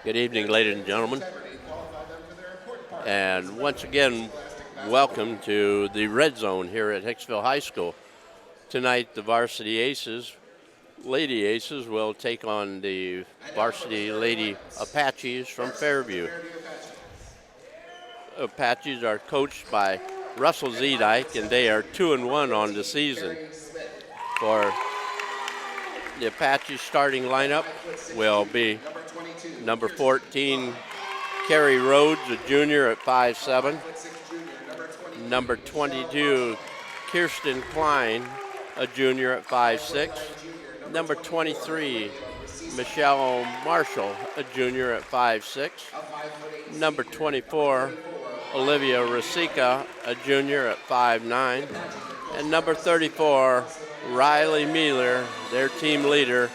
Good evening, ladies and gentlemen. And once again, welcome to the Red Zone here at Hicksville High School. Tonight, the Varsity Aces, Lady Aces, will take on the Varsity Lady Apaches from Fairview. Apaches are coached by Russell Zedike, and they are 2-1 on the season. For the Apaches starting lineup will be number 14, Carrie Rhodes, a junior at 5'7". Number 22, Kirsten Klein, a junior at 5'6". Number 23, Michelle Marshall, a junior at 5'6". Number 24, Olivia Rasica, a junior at 5'9". And number 34, Riley Mueller, their team leader,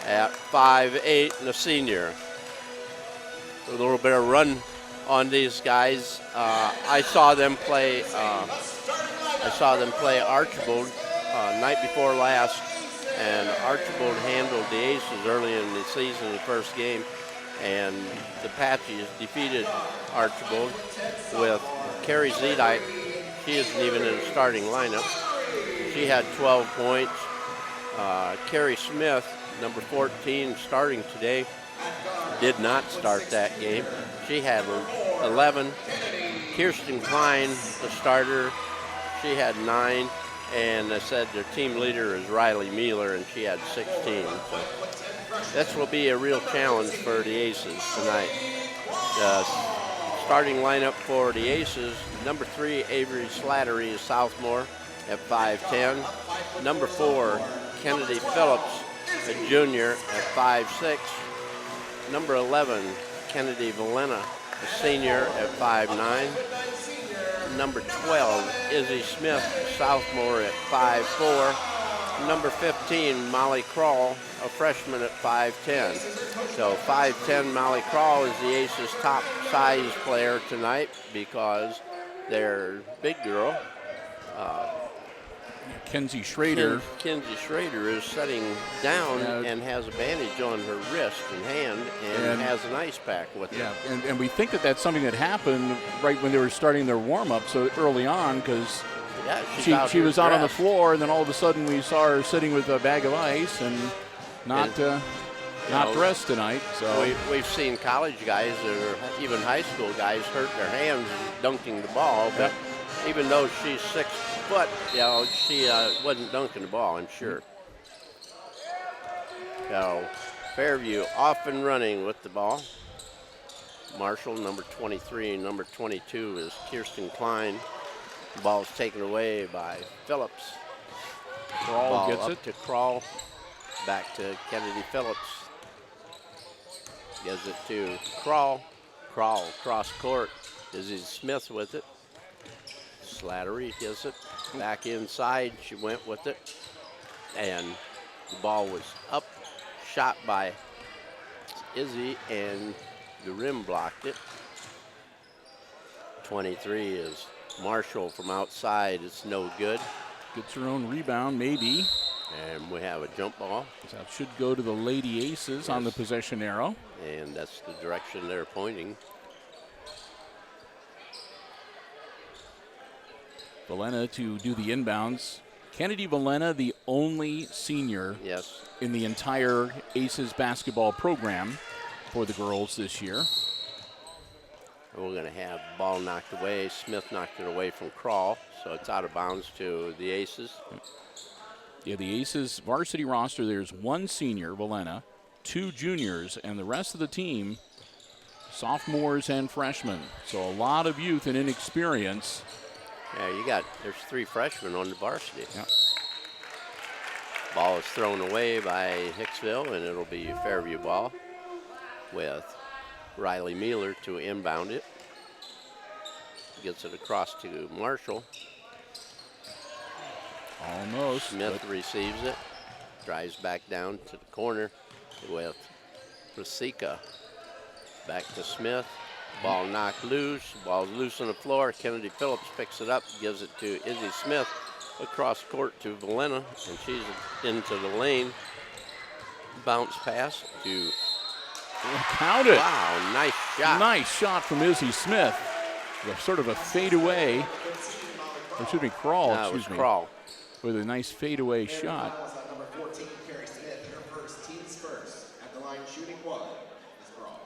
at 5'8" and a senior. A little bit of run on these guys. I saw them play Archibald night before last, and Archibald handled the Aces early in the season, the first game, and the Apaches defeated Archibald with Carrie Zedike. She isn't even in the starting lineup. She had 12 points. Carrie Smith, number 14, starting today, did not start that game. She had 11. Kirsten Klein, the starter, she had 9. And I said their team leader is Riley Mueller, and she had 16. So this will be a real challenge for the Aces tonight. The starting lineup for the Aces, number 3, Avery Slattery, a sophomore at 5'10". Number 4, Kennedy Phillips, a junior at 5'6". Number 11, Kennedy Valena, a senior at 5'9". Number 12, Izzy Smith, a sophomore at 5'4". Number 15, Molly Krall, a freshman at 5'10". So 5'10" Molly Krall is the Aces' top size player tonight because their big girl, Kenzie Schrader. Kenzie Schrader is sitting down and has a bandage on her wrist and hand and has an ice pack with her. Yeah, and we think that that's something that happened right when they were starting their warm-up, so early on, because she was out on the floor, and then all of a sudden we saw her sitting with a bag of ice and not dressed tonight. So we've seen college guys or even high school guys hurt their hands dunking the ball, but even though she's 6 foot, she wasn't dunking the ball, I'm sure. So Fairview off and running with the ball. Marshall, number 23, number 22 is Kirsten Klein. The ball is taken away by Phillips. Krall gets it to Krall, back to Kennedy Phillips. Gives it to Krall. Krall cross court. Izzy Smith with it. Slattery gets it back inside. She went with it, and the ball was up, shot by Izzy, and the rim blocked it. 23 is Marshall from outside. It's no good. Gets her own rebound, maybe. And we have a jump ball. So it should go to the Lady Aces on the possession arrow. And that's the direction they're pointing. Valena to do the inbounds. Kennedy Valena, the only senior in the entire Aces basketball program for the girls this year. And we're going to have the ball knocked away. Smith knocked it away from Krall, so it's out of bounds to the Aces. Yeah, the Aces varsity roster, there's 1 senior, Valena, 2 juniors, and the rest of the team, sophomores and freshmen. So a lot of youth and inexperience. Yeah, there's 3 freshmen on the varsity. Yeah. Ball is thrown away by Hicksville, and it'll be a Fairview ball with Riley Mueller to inbound it. Gets it across to Marshall. Almost. Smith receives it, drives back down to the corner with Rasica. Back to Smith. Ball knocked loose. Ball's loose on the floor. Kennedy Phillips picks it up, gives it to Izzy Smith across court to Valena, and she's into the lane. Bounce pass to Count it. Wow, nice shot. Nice shot from Izzy Smith. Sort of a fadeaway. Or excuse me, crawl. No, excuse me. Crawl. With a nice fadeaway shot. Number 14, Carrie Smith, her first, team's first. At the line, shooting 1 is Crawl.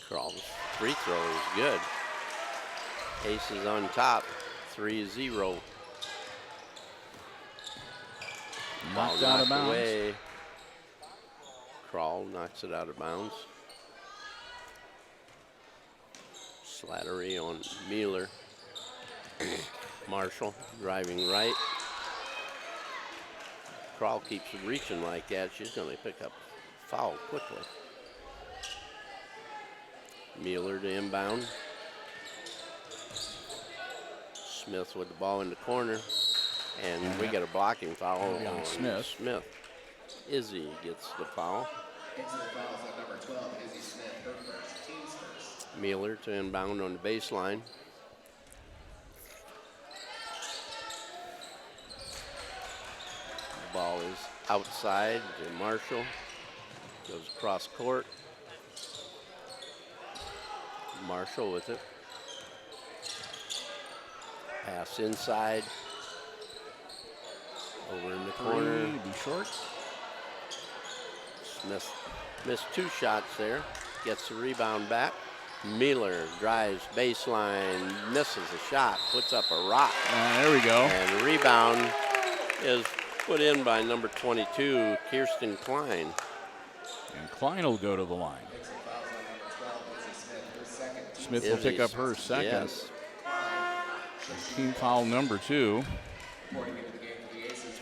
Crawl's free throw is good. Aces on top, 3-0. Knocked out of bounds. Away. Crawl knocks it out of bounds. Slattery on Mueller. Marshall driving right. Crawl keeps reaching like that. She's going to pick up foul quickly. Mueller to inbound. Smith with the ball in the corner. And we get a blocking foul on Smith. Izzy gets the foul. Into the fouls at number 12, Izzy Smith, her first, team's first. Mueller to inbound on the baseline. The ball is outside to Marshall. Goes across court. Marshall with it. Pass inside. Over in the corner. Be short. Smith missed 2 shots there. Gets the rebound back. Mueller drives baseline, misses a shot, puts up a rock. There we go. And the rebound is put in by number 22, Kirsten Klein. And Klein will go to the line. Smith will pick up her second. Yes. Team foul number 2.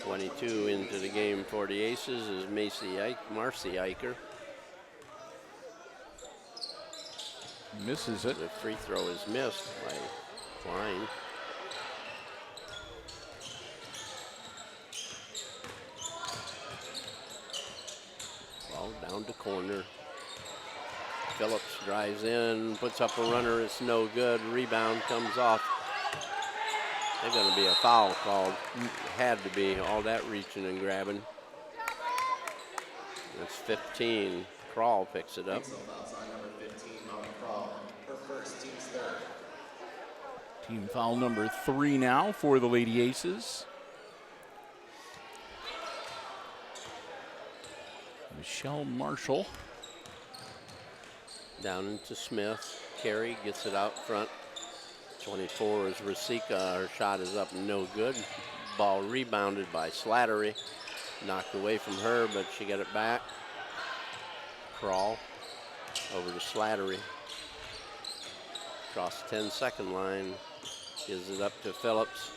22 into the game for the Aces is Marcy Eicher. Misses it. The free throw is missed by Klein. Ball down to corner. Phillips drives in, puts up a runner. It's no good. Rebound comes off. There's going to be a foul called. Had to be. All that reaching and grabbing. That's 15. Crawl picks it up. Team foul number 3 now for the Lady Aces. Michelle Marshall. Down into Smith. Carey gets it out front. 24 is Rasika. Her shot is up, no good. Ball rebounded by Slattery. Knocked away from her, but she got it back. Crawl over to Slattery. Across the 10-second line. Gives it up to Phillips.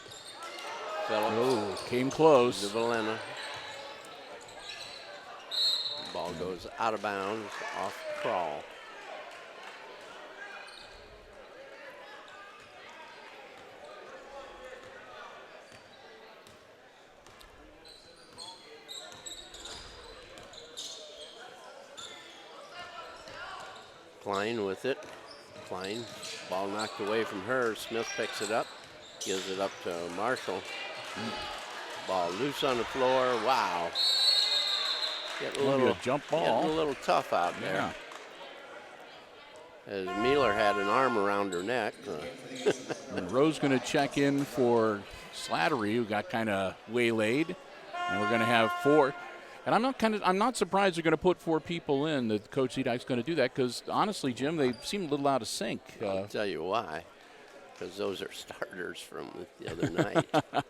Phillips. Oh, came close. To Valena. Ball goes out of bounds off Crawl. Klein with it. Klein, ball knocked away from her. Smith picks it up, gives it up to Marshall. Ball loose on the floor. Wow. Getting a jump ball. Getting a little tough out there. As Mueller had an arm around her neck. Monroe's going to check in for Slattery, who got kind of waylaid, and we're going to have 4. And I'm not surprised they're going to put 4 people in. That Coach Zedek's going to do that because honestly, Jim, they seem a little out of sync. I'll tell you why. Because those are starters from the other night.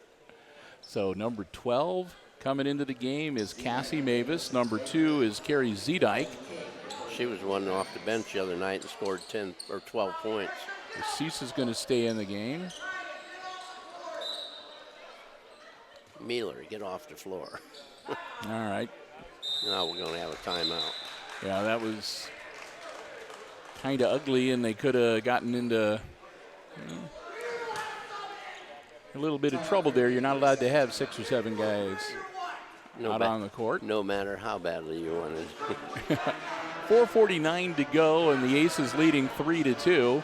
So number 12 coming into the game is Cassie Mavis. Number 2 is Carrie Zedek. She was one off the bench the other night and scored 10 or 12 points. Cease is going to stay in the game. Mueller, get off the floor. All right. Now we're going to have a timeout. Yeah, that was kind of ugly, and they could have gotten into a little bit of trouble there. You're not allowed to have 6 or 7 guys out on the court. No matter how badly you want it. 4:49 to go, and the Aces leading 3-2.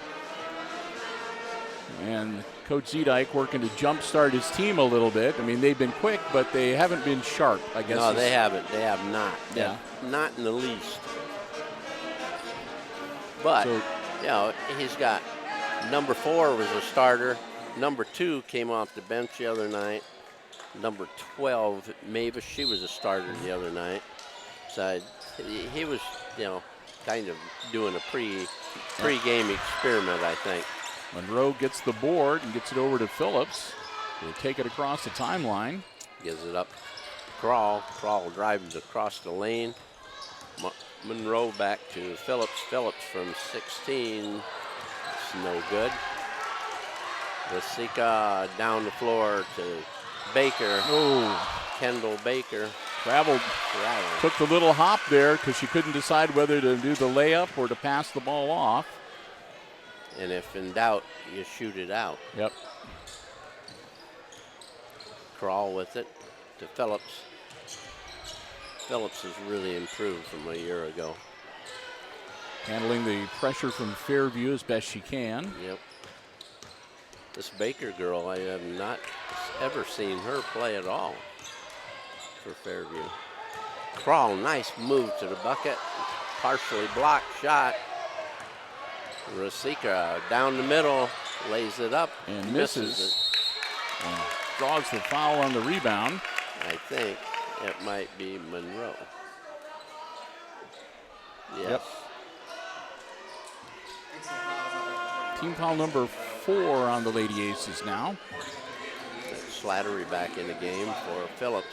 And Coach Zedike working to jumpstart his team a little bit. I mean, they've been quick, but they haven't been sharp, I guess. No, they haven't. They have not. Yeah. Not in the least. But, So, you know, he's got number 4 was a starter. Number 2 came off the bench the other night. Number 12, Mavis, she was a starter the other night. So he was, you know, kind of doing a pre-game experiment, I think. Monroe gets the board and gets it over to Phillips. He'll take it across the timeline. Gives it up. Crawl drives across the lane. Monroe back to Phillips. Phillips from 16. It's no good. Rasika down the floor to Baker. Oh, Kendall Baker. traveled. Took the little hop there because she couldn't decide whether to do the layup or to pass the ball off. And if in doubt, you shoot it out. Yep. Crawl with it to Phillips. Phillips has really improved from a year ago. Handling the pressure from Fairview as best she can. Yep. This Baker girl, I have not ever seen her play at all for Fairview. Crawl, nice move to the bucket. Partially blocked shot. Rasika down the middle, lays it up. And misses it. And draws the foul on the rebound. I think it might be Monroe. Yes. Yep. Team foul number 4 on the Lady Aces now. Slattery back in the game for Phillips.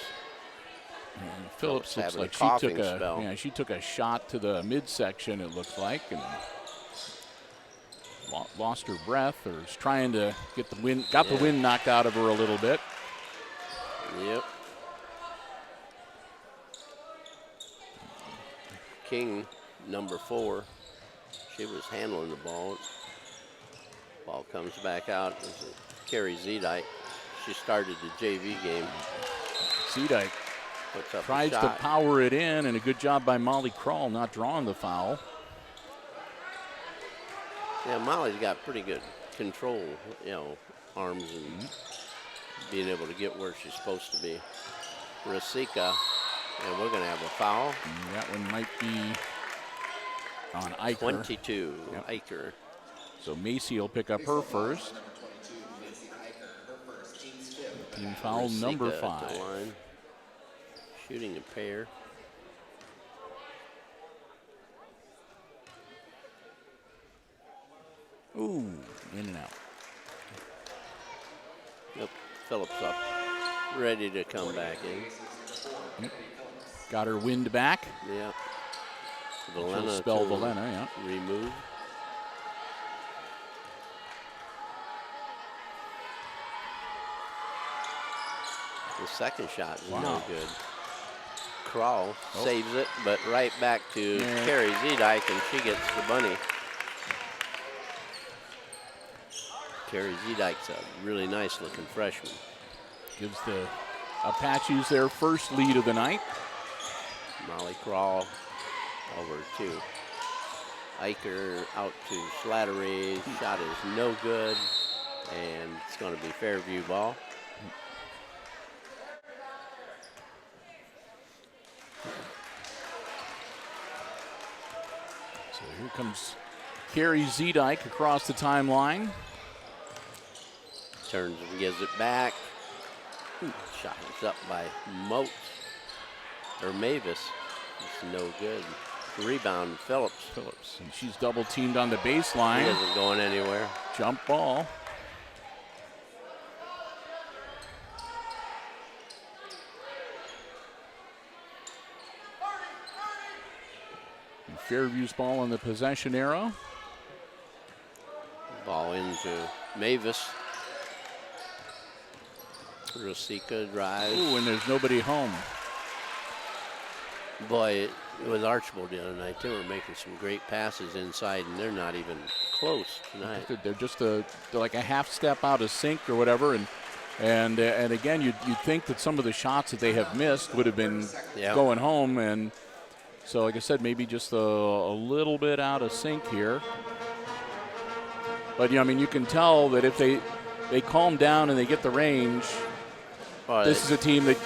And Phillips looks having like a coughing spell. she took a shot to the midsection, it looks like, and lost her breath, or is trying to get the wind, the wind knocked out of her a little bit. Yep. King, number 4, she was handling the ball. Ball comes back out. Carrie Zedike. She started the JV game. Zedike Puts up tries a to shot. power it in, and a good job by Molly Crawl not drawing the foul. Yeah, Molly's got pretty good control, you know, arms and being able to get where she's supposed to be. Rasika, and we're going to have a foul. And that one might be on Eicher. 22, Yep. Eicher. So Macy will pick up her first. Team foul number Rasika at the 5. line. Shooting a pair. Ooh, in and out. Yep, Phillips up. Ready to come back in. Yep. Got her wind back. Yeah. She'll Valena spell to Valena, yeah. remove. The second shot is no good. Crawl saves it, but right back to Carrie Zedike, and she gets the bunny. Carrie Zedike's a really nice looking freshman. Gives the Apaches their first lead of the night. Molly Crawl over to Eicher, out to Slattery. Shot is no good, and it's going to be Fairview ball. So here comes Carrie Zedike across the timeline. Turns and gives it back. Shot is up by Mavis. It's no good. Rebound, Phillips. And she's double teamed on the He baseline. isn't going anywhere. Jump ball. And Fairview's ball on the possession arrow. Ball into Mavis. Rasika drives. Ooh, and there's nobody home. Boy, with Archibald the other night, they were making some great passes inside, and they're not even close tonight. They're just they're like a half step out of sync or whatever, and again, you'd think that some of the shots that they have missed would have been going home, and so like I said, maybe just a little bit out of sync here. But I mean, you can tell that if they they calm down and they get the range, this is a team that,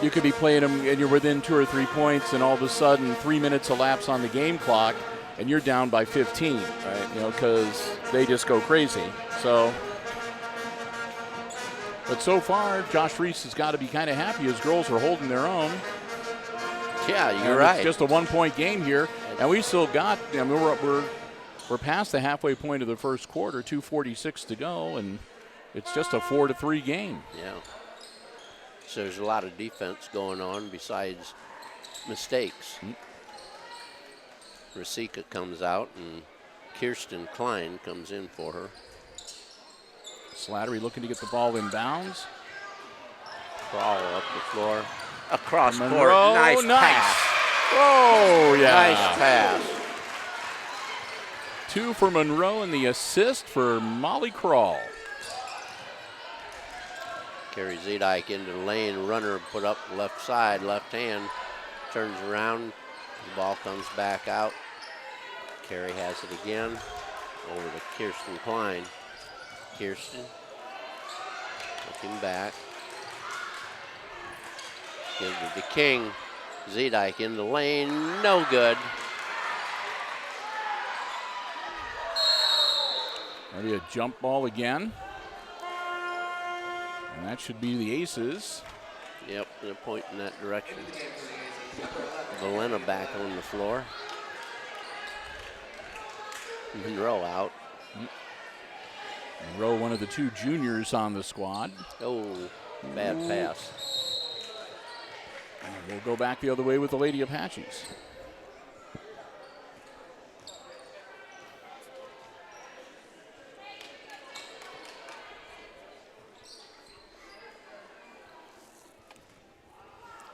you could be playing them and you're within 2 or 3 points, and all of a sudden 3 minutes elapse on the game clock and you're down by 15, right? Because they just go crazy. So, but so far, Josh Reese has got to be kind of happy. His girls are holding their own. Yeah, you're right. It's just a 1-point game here, and we still got. We're past the halfway point of the first quarter. 2:46 to go, and it's just a 4-3 game. Yeah. So there's a lot of defense going on besides mistakes. Rasika comes out, and Kirsten Klein comes in for her. Slattery looking to get the ball in bounds. Crawl up the floor. Across court. Nice pass. Oh, yeah. Nice pass. 2 for Monroe and the assist for Molly Crawl. Carrie Zedike into the lane. Runner put up left side, left hand. Turns around. The ball comes back out. Carrie has it again. Over to Kirsten Klein. Kirsten looking back. Gives it to King. Zedike in the lane. No good. Maybe a jump ball again. And that should be the Aces. Yep, they're pointing that direction. Valena back on the floor. Monroe out. Monroe, one of the 2 juniors on the squad. Oh, bad pass. And we'll go back the other way with the Lady Apaches.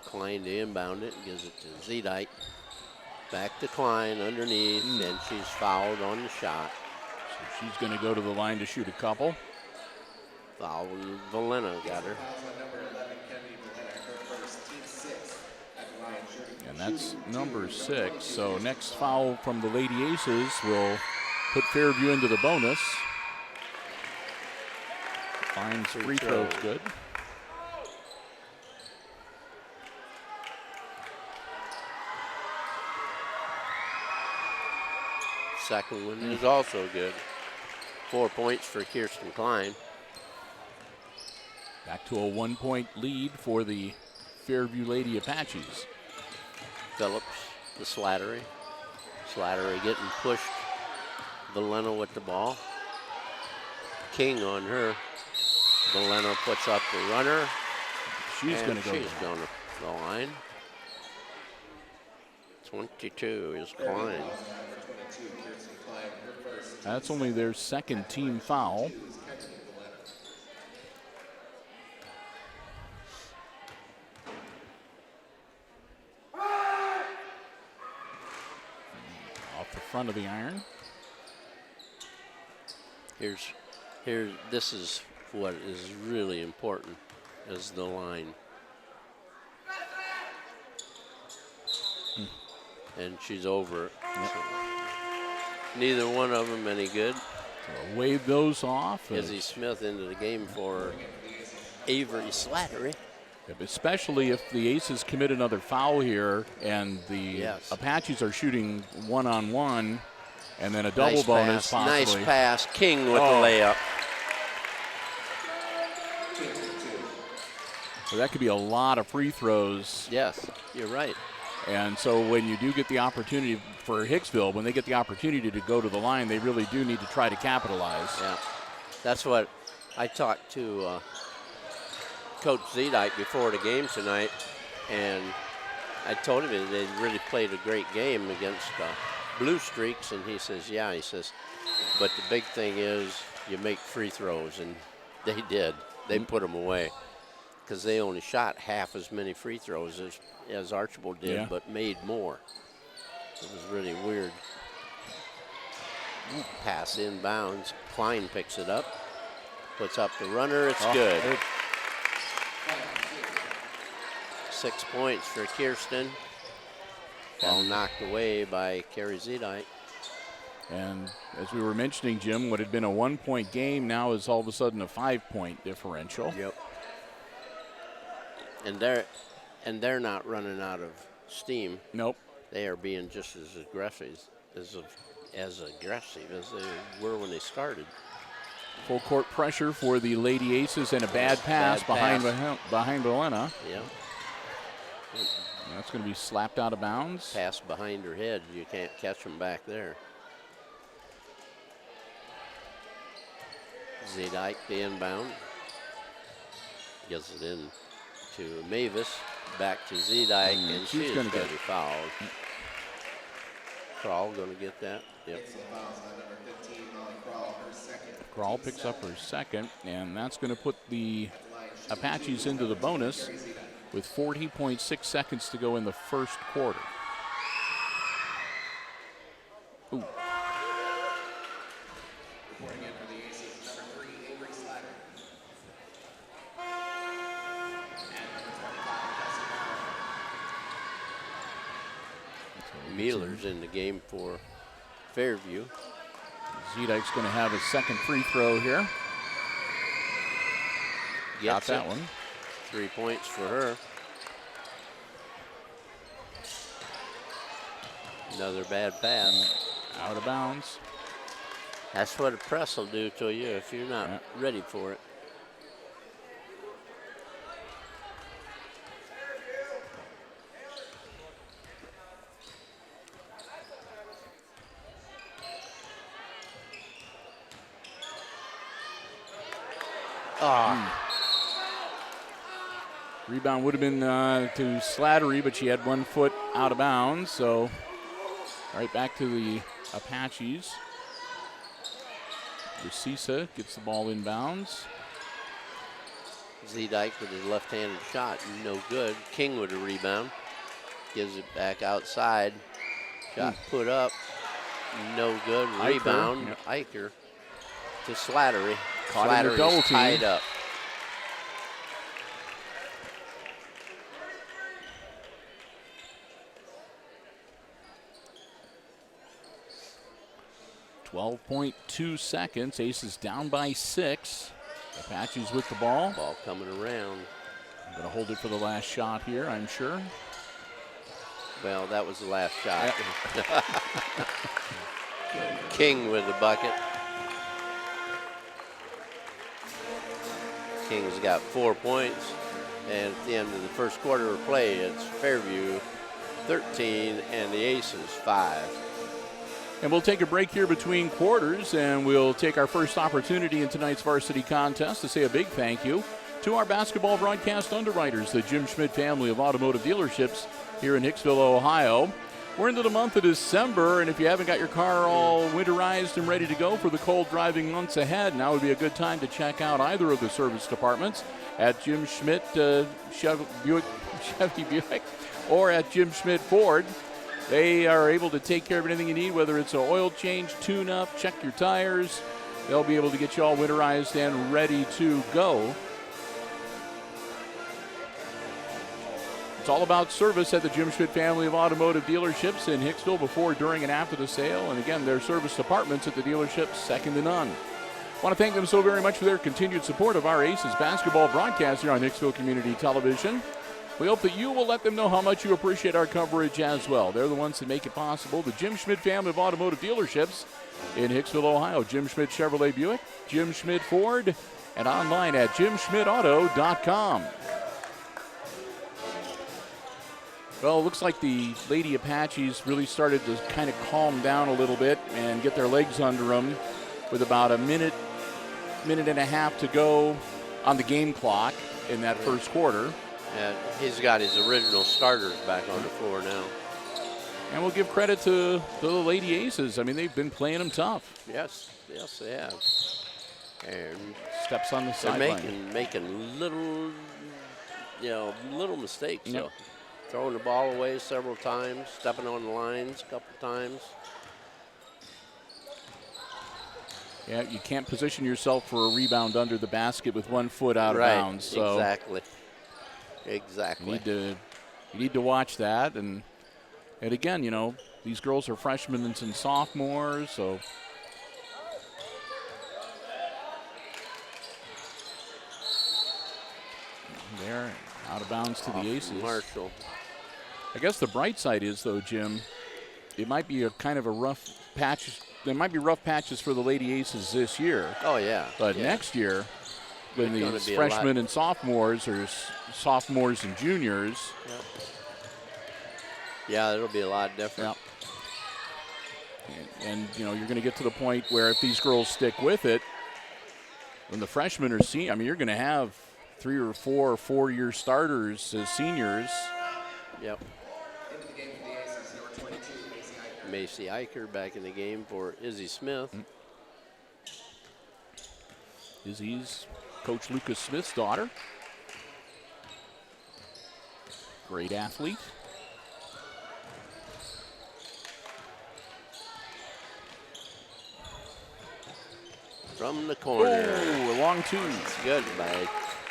Klein to inbound it, gives it to Zedike. Back to Klein underneath, and she's fouled on the shot. So she's going to go to the line to shoot a couple. Foul, Valena got her. And that's number 6. So next foul from the Lady Aces will put Fairview into the bonus. Finds free throws good. Second one is also good. 4 points for Kirsten Klein. Back to a 1-point lead for the Fairview Lady Apaches. Phillips, the Slattery. Slattery getting pushed. Valena with the ball. King on her. Valena puts up the runner. She's going to go. She's going to the line. 22 is Klein. That's only their second team foul. Off the front of the iron. This is what is really important, is the line. And she's over it. Yep. So neither one of them any good. So wave those off. Izzy Smith into the game for Avery Slattery. Yep, especially if the Aces commit another foul here and the Apaches are shooting one-on-one and then a double bonus possibly. Nice pass. King with the layup. So that could be a lot of free throws. Yes, you're right. And so when you do get the opportunity for Hicksville, when they get the opportunity to go to the line, they really do need to try to capitalize. Yeah, that's what I talked to Coach Zedike before the game tonight, and I told him that they really played a great game against Blue Streaks, and he says, yeah, he says, but the big thing is you make free throws, and they did. They put them away because they only shot half as many free throws as Archibald did, but made more. It was really weird. Pass inbounds. Klein picks it up. Puts up the runner. It's good. 6 points for Kirsten. Ball knocked away by Carrie Zedike. And as we were mentioning, Jim, what had been a 1-point game now is all of a sudden a 5-point differential. Yep. And they're not running out of steam. Nope. They are being just as aggressive as they were when they started. Full court pressure for the Lady Aces and a bad pass behind Belena. Yeah. That's going to be slapped out of bounds. Pass behind her head. You can't catch them back there. Zedike, the inbound. Gets it in to Mavis. Back to Zedike, and she's going to get fouled. Kroll going to get that. Yep. Kroll picks up her second, and that's going to put the Apaches into the bonus with 40.6 seconds to go in the first quarter. Ooh. Mueller's in the game for Fairview. Zedike's going to have his second free throw here. Got that one. 3 points for her. Another bad pass. Out of bounds. That's what a press will do to you if you're not ready for it. Rebound would have been to Slattery, but she had 1 foot out of bounds. So right back to the Apaches. Lucisa gets the ball in bounds. Zedike with his left-handed shot, no good. King with a rebound. Gives it back outside. Shot put up, no good. Rebound, Eicher to Slattery. Slattery's tied up. .2 seconds. Aces down by 6. Apaches with the ball. Ball coming around. Going to hold it for the last shot here, I'm sure. Well, that was the last shot. King with the bucket. King's got 4 points. And at the end of the first quarter of play, it's Fairview 13 and the Aces 5. And we'll take a break here between quarters, and we'll take our first opportunity in tonight's varsity contest to say a big thank you to our basketball broadcast underwriters, the Jim Schmidt family of automotive dealerships here in Hicksville, Ohio. We're into the month of December, and if you haven't got your car all winterized and ready to go for the cold driving months ahead, now would be a good time to check out either of the service departments at Jim Schmidt Chevy Buick or at Jim Schmidt Ford. They are able to take care of anything you need, whether it's an oil change, tune-up, check your tires. They'll be able to get you all winterized and ready to go. It's all about service at the Jim Schmidt family of automotive dealerships in Hicksville before, during, and after the sale. And again, their service departments at the dealerships, second to none. I want to thank them so very much for their continued support of our Aces basketball broadcast here on Hicksville Community Television. We hope that you will let them know how much you appreciate our coverage as well. They're the ones that make it possible. The Jim Schmidt family of automotive dealerships in Hicksville, Ohio. Jim Schmidt Chevrolet Buick, Jim Schmidt Ford, and online at jimschmidtauto.com. Well, it looks like the Lady Apaches really started to kind of calm down a little bit and get their legs under them with about a minute and a half to go on the game clock in that first quarter. And he's got his original starters back on the floor now. And we'll give credit to the Lady Aces. I mean, they've been playing them tough. Yes, they have. And steps on the sideline. Making little mistakes. Yep. So throwing the ball away several times, stepping on the lines a couple times. Yeah, you can't position yourself for a rebound under the basket with 1 foot out of bounds. So exactly. You need to watch that, and again, these girls are freshmen and sophomores, so. There, out of bounds to the Aces. Marshall. I guess the bright side is, though, Jim, it might be a kind of a rough patch. There might be rough patches for the Lady Aces this year. Oh, yeah. But yeah. next year, when these freshmen and sophomores or sophomores and juniors. Yep. Yeah, it'll be a lot different. Yep. And, you know, you're going to get to the point where if these girls stick with it, when the freshmen are senior, I mean, you're going to have 3 or 4 4-year starters as seniors. Yep. Into the game for the Aces, number 22, Macy Eicher back in the game for Izzy Smith. Izzy's Coach Lucas Smith's daughter. Great athlete. From the corner. Oh, a long two. It's good by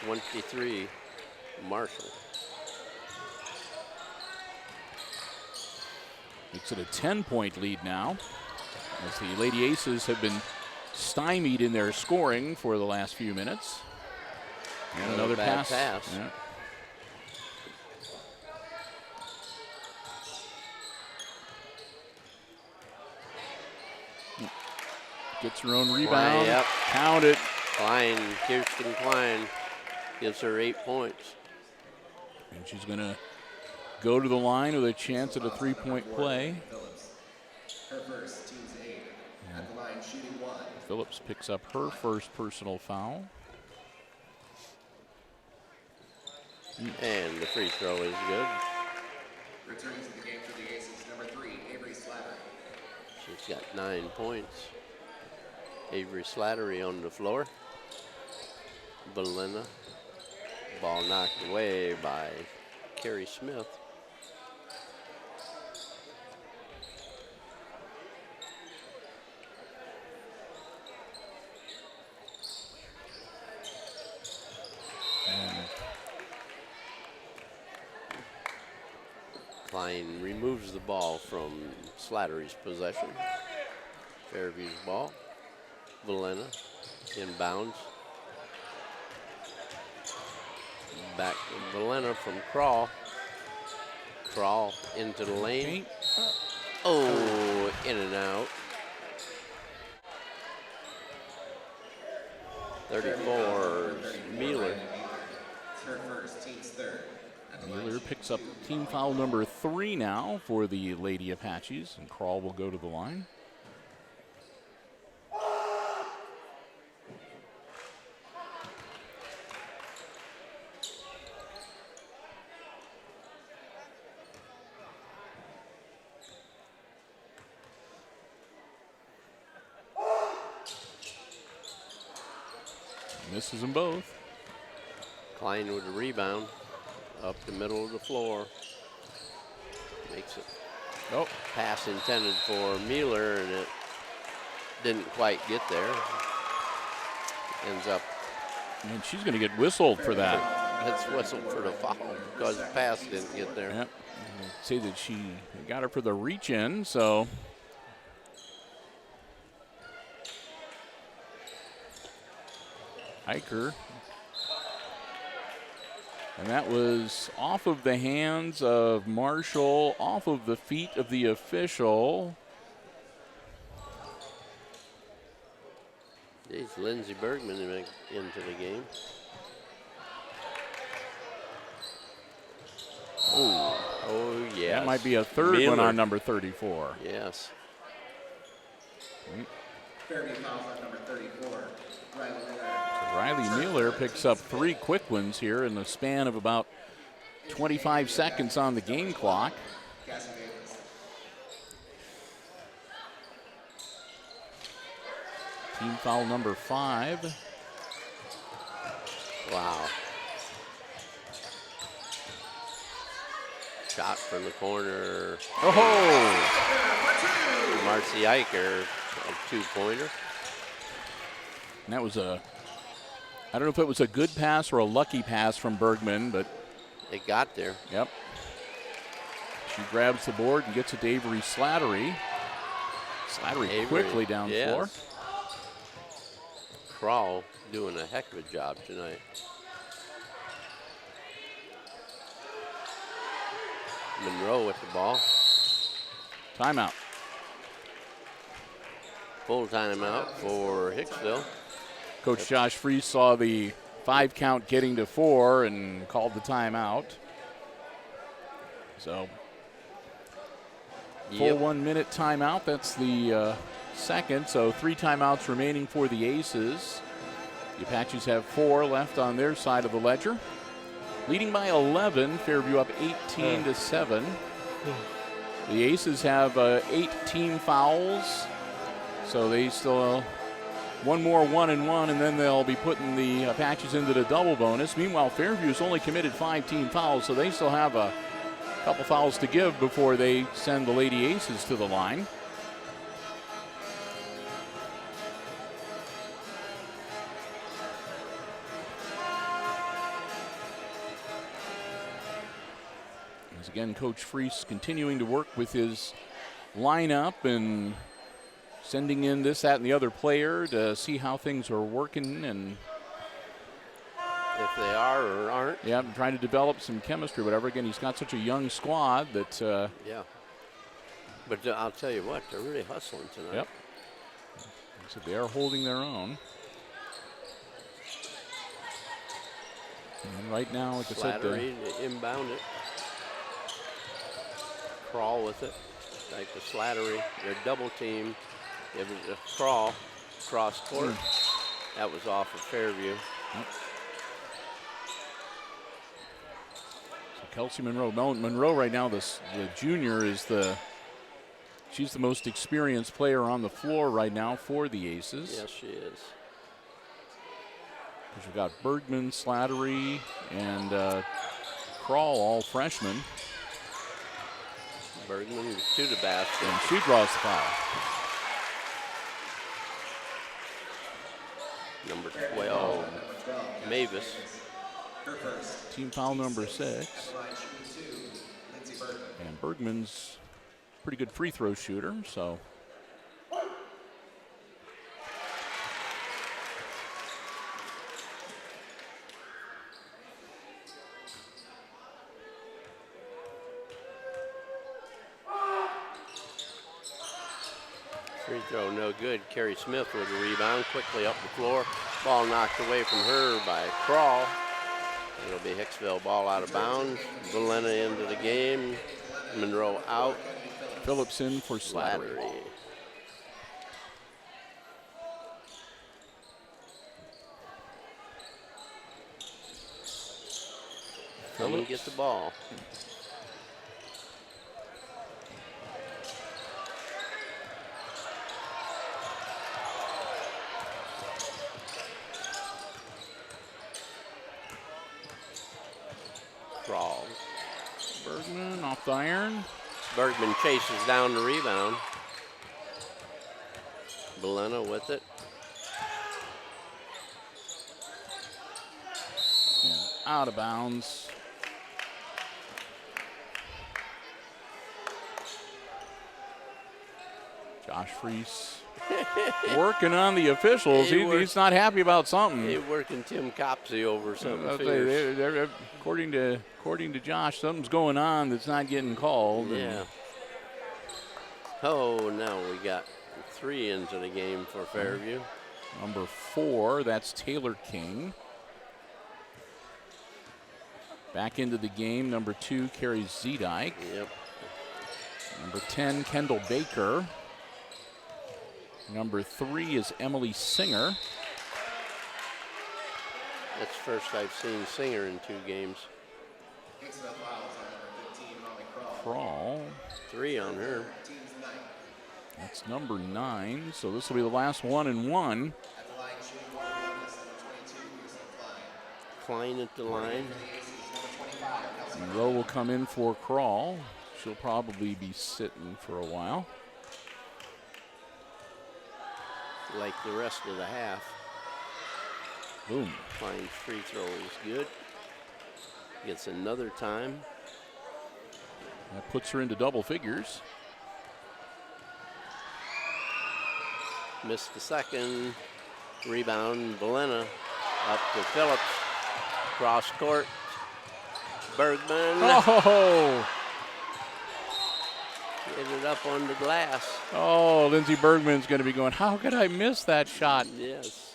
23, Marshall. Makes it a 10-point lead now, as the Lady Aces have been stymied in their scoring for the last few minutes. And another pass. Yeah. Gets her own rebound. Yep. Count it. Kirsten Klein gives her 8 points. And she's going to go to the line with a chance at a 3-point play. Her first, team's 8. At the line, shooting 1. Phillips picks up her first personal foul. And the free throw is good. Returning to the game for the Aces, number 3, Avery Slattery. She's got 9 points. Avery Slattery on the floor. Belena. Ball knocked away by Carrie Smith. Klein removes the ball from Slattery's possession. Fairview's ball. Belena inbounds. Back to Belena from Crawl. Crawl into the lane. Oh, in and out. 34, Mueller. Her first, team's 3rd. Mueller picks up team foul number 3 now for the Lady Apaches, and Crawl will go to the line. Misses them both. Klein with a rebound up the middle of the floor. Makes it. Oh, pass intended for Mueller, and it didn't quite get there. Ends up. And she's going to get whistled for that. That's whistled for the foul because the pass didn't get there. Yep. Say that she got her for the reach in, so. Eicher. And that was off of the hands of Marshall, off of the feet of the official. There's Lindsey Bergman into the game. Oh, yeah. That might be a third one on number 34. Yes. Fairview fouls on number 34, Riley Miller. Riley Mueller picks up 3 quick ones here in the span of about 25 seconds on the game clock. Team foul number 5. Wow. Shot from the corner. Oh! Marcy Eicher, a 2-pointer. And that was I don't know if it was a good pass or a lucky pass from Bergman, but it got there. Yep. She grabs the board and gets it to Avery Slattery. Slattery quickly down the floor. Kroll doing a heck of a job tonight. Monroe with the ball. Timeout. Full timeout for Hicksville. Coach Josh Freese saw the 5 count getting to 4 and called the timeout. So full 1 minute timeout. That's the second. So 3 timeouts remaining for the Aces. The Apaches have 4 left on their side of the ledger. Leading by 11, Fairview up 18-7. The Aces have 18 fouls, so they still one more 1-and-1, and then they'll be putting the Apaches into the double bonus. Meanwhile, Fairview's only committed 5 team fouls, so they still have a couple fouls to give before they send the Lady Aces to the line. Again, Coach Freese continuing to work with his lineup and sending in this, that, and the other player to see how things are working and if they are or aren't. Yeah, I'm trying to develop some chemistry, whatever. Again, he's got such a young squad that. Yeah. But I'll tell you what, they're really hustling tonight. Yep. So they are holding their own. And right now, like I said, Slattery to inbound it. Kroll with it, like the Slattery, their double team. It was a Kroll cross court. That was off of Fairview. Yep. So Kelsey Monroe. Monroe right now, the junior, she's the most experienced player on the floor right now for the Aces. Yes, she is. We've got Bergman, Slattery, and Kroll, all freshmen. Bergman to the basket. And she draws the foul. Number 12, Mavis. Team foul number 6. And Bergman's a pretty good free throw shooter, so. Free throw no good. Carrie Smith with a rebound, quickly up the floor. Ball knocked away from her by Kroll. It'll be Hicksville ball out of bounds. Valena into the game. Monroe out. Phillips in for Slattery. Phillips gets the ball. Kroll. Bergman off the iron. Bergman chases down the rebound. Valena with it. And out of bounds. Josh Freese working on the officials. He's not happy about something. He's working Tim Copsey over something. According to Josh, something's going on that's not getting called. Yeah. Oh, now we got 3 into the game for Fairview. Number 4, that's Taylor King. Back into the game, number 2, Carrie Zedike. Yep. Number 10, Kendall Baker. Number 3 is Emily Singer. That's the first I've seen Singer in 2 games. Kroll. 3 on her. That's number 9. So this will be the last 1-and-1. Klein at the line. Monroe will come in for Kroll. She'll probably be sitting for a while. Like the rest of the half. Boom. Klein's free throw is good. Gets another time. That puts her into double figures. Missed the second. Rebound, Valena up to Phillips. Cross court. Bergman. Oh! Get it up on the glass. Oh, Lindsey Bergman's going to be going, how could I miss that shot? Yes.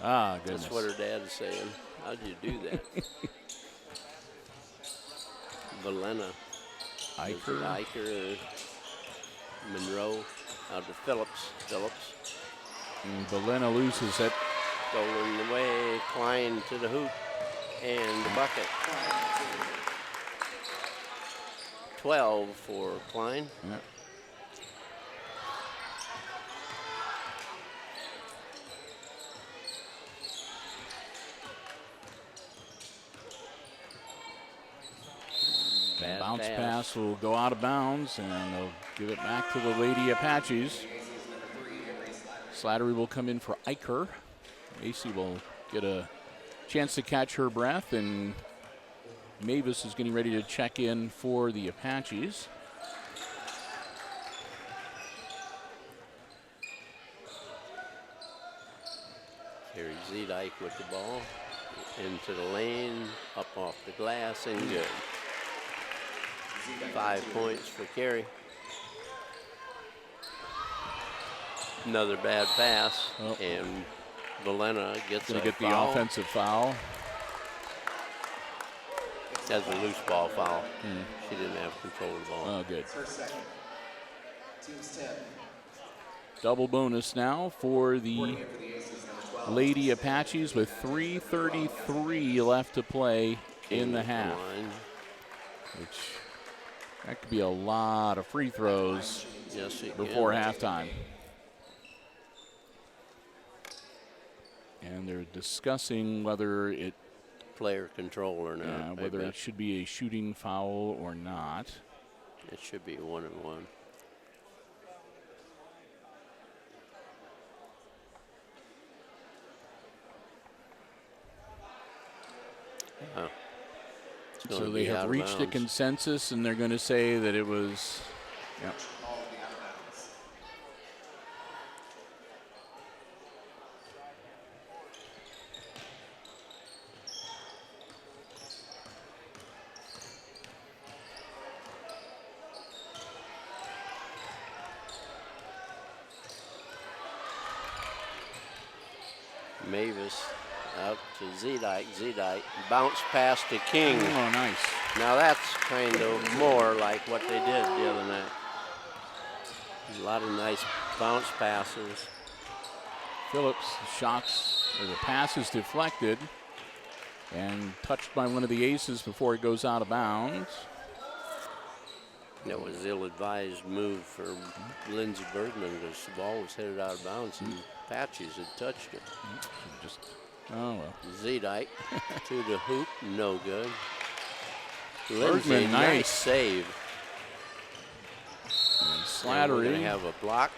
Ah, goodness. That's what her dad is saying. How'd you do that? Valena. Eicher. Monroe. Out to Phillips. And Valena loses it. Stolen away. Klein to the hoop. And the bucket. 12 for Klein. Yep. Bounce pass will go out of bounds, and they'll give it back to the Lady Apaches. Slattery will come in for Eicher. Macy will get a chance to catch her breath, and Mavis is getting ready to check in for the Apaches. Carrie Zedike with the ball. Into the lane, up off the glass, and good. 5 points for Carrie. Another bad pass, and Valena gets going to get the foul. Offensive foul. That's a loose ball foul. She didn't have control of the ball. Oh, good. Team's 10. Double bonus now for the Lady Apaches with 3:33 left to play in the half. Which, that could be a lot of free throws before halftime. And they're discussing whether it player control or not. whether it should be a shooting foul or not. It should be 1-and-1. So they have reached a consensus, and they're going to say that it was. Yep. Mavis out to Zedike. Bounce pass to King. Oh, nice. Now that's kind of more like what they did the other night. A lot of nice bounce passes. Phillips shots, or the pass is deflected and touched by one of the aces before it goes out of bounds. That was ill-advised move for Lindsey Bergman because the ball was headed out of bounds and Apaches had touched it. Oh, well. Zedike to the hoop, no good. Bergman, Lindsey, nice save. And Slattery. And we're going to have a block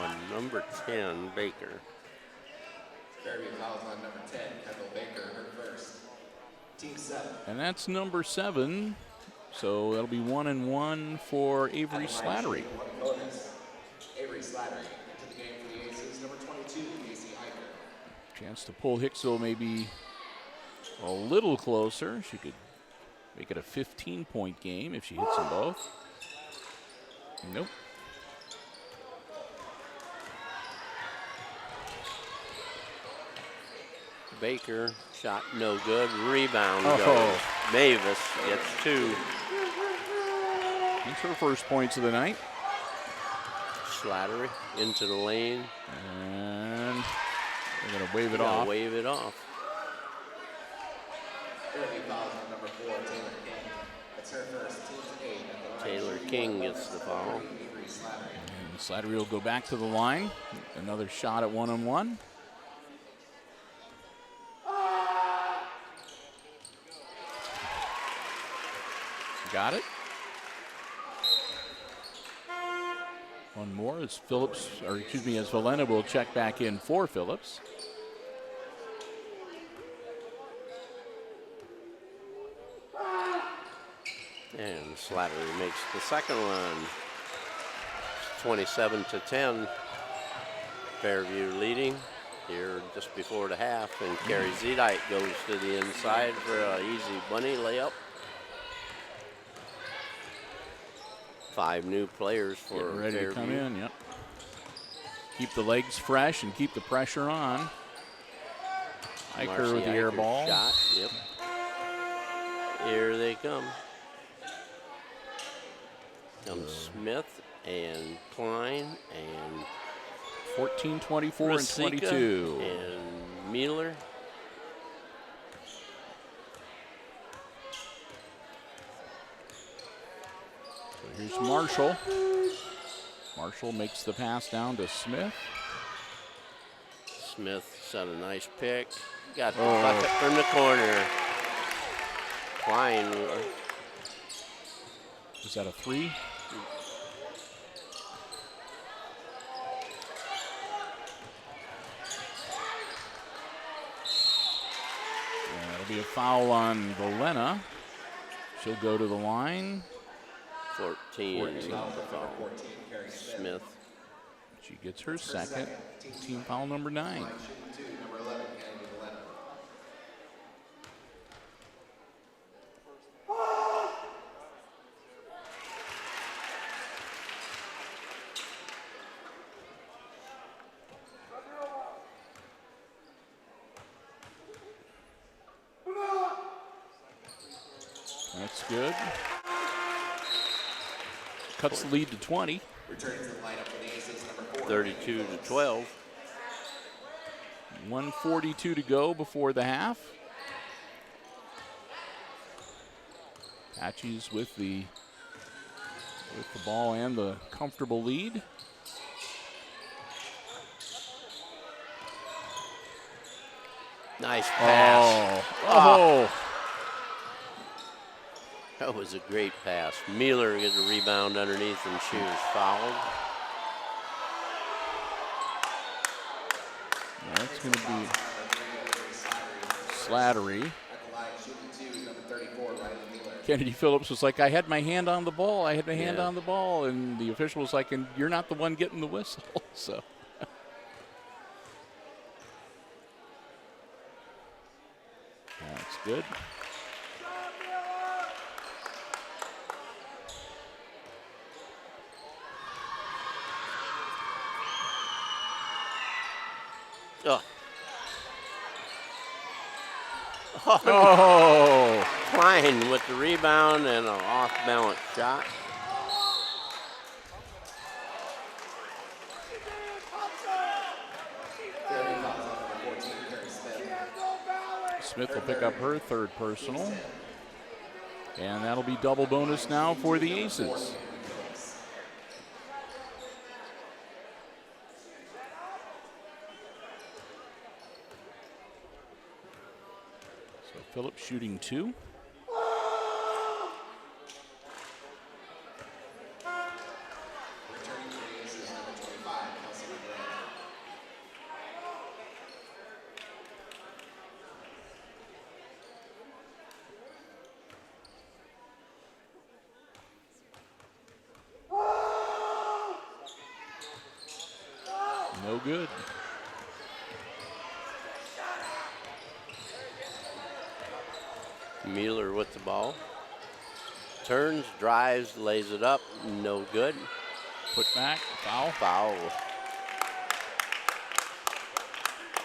on number 10, Baker. Fairview fouls on number 10, Kendall Baker, her first. Team 7. And that's number 7. So that'll be 1-and-1 for Avery Slattery. Bonus. Avery Slattery into the game for the Aces, number 22, Casey Eicher. Chance to pull Hicksville maybe a little closer. She could make it a 15-point game if she hits them both. Nope. Baker shot no good. Rebound goes. Mavis gets 2. That's her first points of the night. Slattery into the lane. And they're going to wave it off. Wave it off. Fairview fouls on number 4, Taylor King. That's her first. Team 8. Taylor King gets the foul. Avery Slattery. And Slattery will go back to the line. Another shot at 1-on-1. Got it. One more as Phillips, or excuse me, as Valena will check back in for Phillips. And Slattery makes the second one. 27-10. Fairview leading here just before the half, and Carrie Zedite goes to the inside for an easy bunny layup. 5 new players for Getting ready Fairview. to come in, yep. Keep the legs fresh and keep the pressure on. Eicher with the air ball. Shot, yep. Here they come. Comes Smith and Klein and 14, 24, and 22. And Mueller. So here's Marshall. Marshall makes the pass down to Smith. Smith set a nice pick. Got the bucket from the corner. Klein. Is that a 3? That'll be a foul on Valena. She'll go to the line. 14. Foul. Smith. She gets her second. Team foul number 9. That's good. Cuts the lead to 20. Returning to the lineup for the Aces, number 4. 32-12. 1:42 to go before the half. Apaches with the ball and the comfortable lead. Nice pass. Oh. That was a great pass. Mueller gets a rebound underneath, and she was fouled. That's going to be Slattery. Kennedy Phillips was like, I had my hand on the ball. I had my hand on the ball. And the official was like, and you're not the one getting the whistle. So. That's good. Oh. Klein with the rebound and an off-balance shot. Smith will pick up her third personal. And that'll be double bonus now for the Aces. So Phillips shooting 2. No good. Mueller with the ball. Turns, drives, lays it up. No good. Put back, foul. Foul.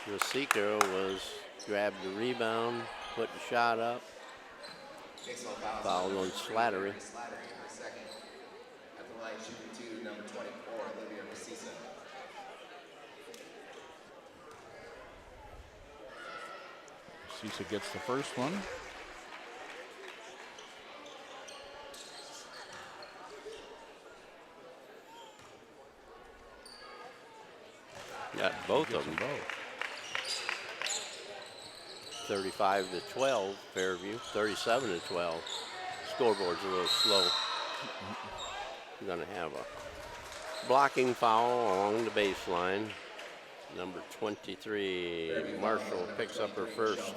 Rosica grabbed the rebound, put the shot up. Foul on Slattery. At the line, shooting 2, number 24, Olivia Rosica. Rosica gets the first one. Got both of them. 35-12, Fairview. 37-12. Scoreboard's a little slow. We're going to have a blocking foul along the baseline. Number 23, Marshall picks up her first.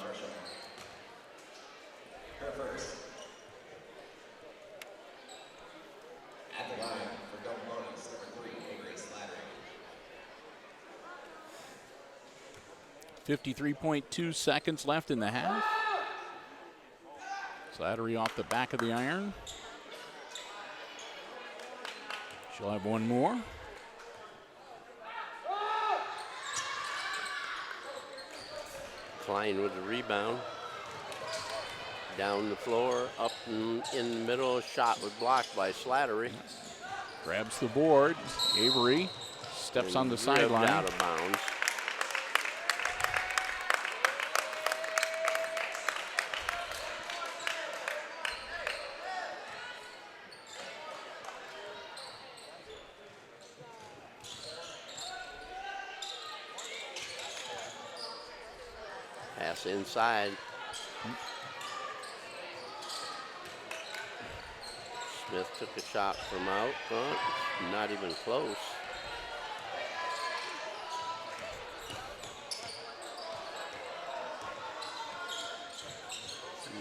53.2 seconds left in the half. Slattery off the back of the iron. She'll have one more. Klein with the rebound. Down the floor, up in the middle. Shot was blocked by Slattery. Grabs the board. Avery steps on the sideline. Out of bounds. Pass inside. Smith took a shot from out front, not even close.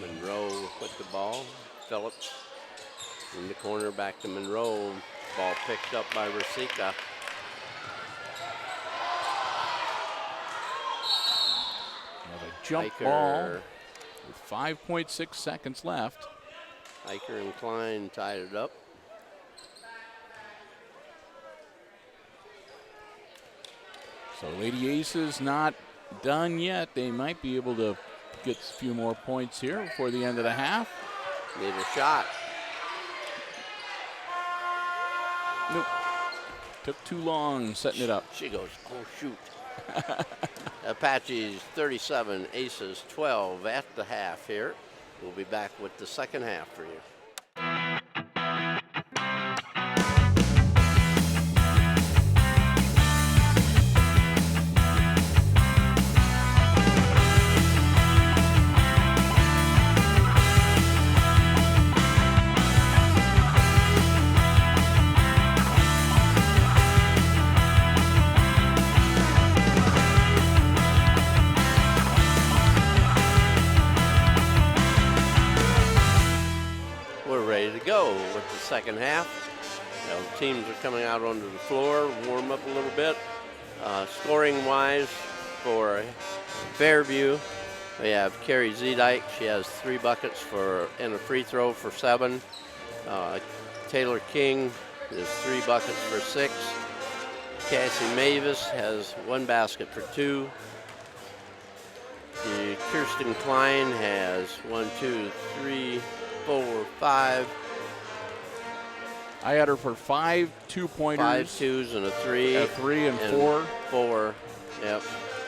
Monroe with the ball. Phillips in the corner, back to Monroe. Ball picked up by Rosica. Another jump ball with 5.6 seconds left. Hiker and Klein tied it up. So Lady Aces not done yet. They might be able to get a few more points here before the end of the half. Need a shot. Nope. Took too long setting it up. She goes, oh shoot. Apaches 37, Aces 12 at the half here. We'll be back with the second half for you. Second half. Now, the teams are coming out onto the floor, warm up a little bit. Scoring wise for Fairview, we have Carrie Zedike. She has 3 buckets and a free throw for 7. Taylor King is 3 buckets for 6. Cassie Mavis has 1 basket for 2. Kirsten Klein has 1, 2, 3, 4, 5. I had her for 5 2-pointers. 5 2s and a 3. A 3 and 4. 4, yep.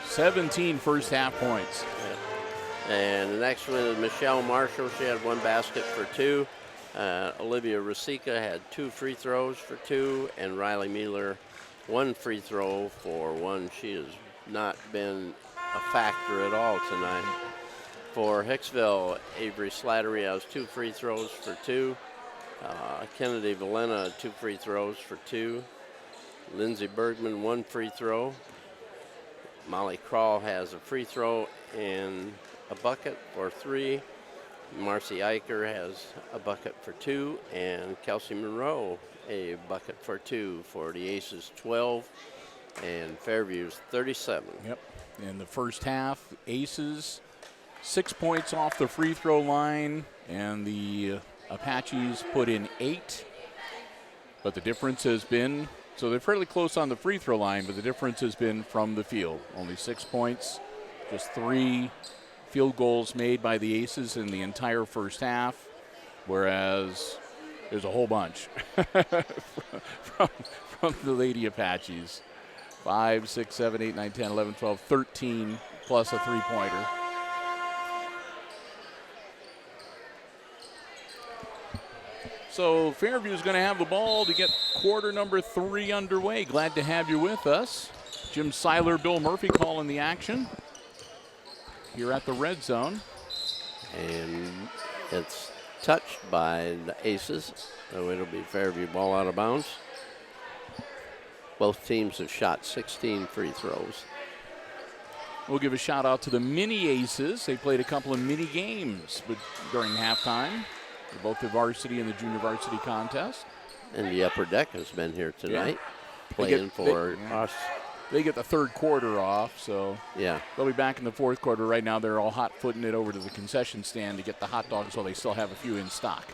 17 first half points. Yep. And the next one is Michelle Marshall. She had 1 basket for 2. Olivia Rosica had 2 free throws for 2. And Riley Mueller, 1 free throw for 1. She has not been a factor at all tonight. For Hicksville, Avery Slattery has 2 free throws for 2. Kennedy Valena, 2 free throws for 2. Lindsay Bergman, 1 free throw. Molly Crawl has a free throw and a bucket for 3. Marcy Eicher has a bucket for 2. And Kelsey Monroe, a bucket for 2 for the Aces 12 and Fairview's 37. Yep. In the first half, Aces 6 points off the free throw line, and the Apaches put in 8, but the difference has been, so they're fairly close on the free throw line, but the difference has been from the field. Only 6 points, just 3 field goals made by the Aces in the entire first half, whereas there's a whole bunch from the Lady Apaches. 5, 6, 7, 8, 9, 10, 11, 12, 13 plus a 3-pointer. So Fairview is going to have the ball to get quarter number 3 underway. Glad to have you with us. Jim Seiler, Bill Murphy calling the action here at the red zone. And it's touched by the Aces, so it'll be Fairview ball out of bounds. Both teams have shot 16 free throws. We'll give a shout out to the mini Aces. They played a couple of mini games during halftime. Both the varsity and the junior varsity contest. And the upper deck has been here tonight, playing for us they get the third quarter off, so yeah, they'll be back in the fourth quarter. Right now they're all hot-footing it over to the concession stand to get the hot dogs while they still have a few in stock.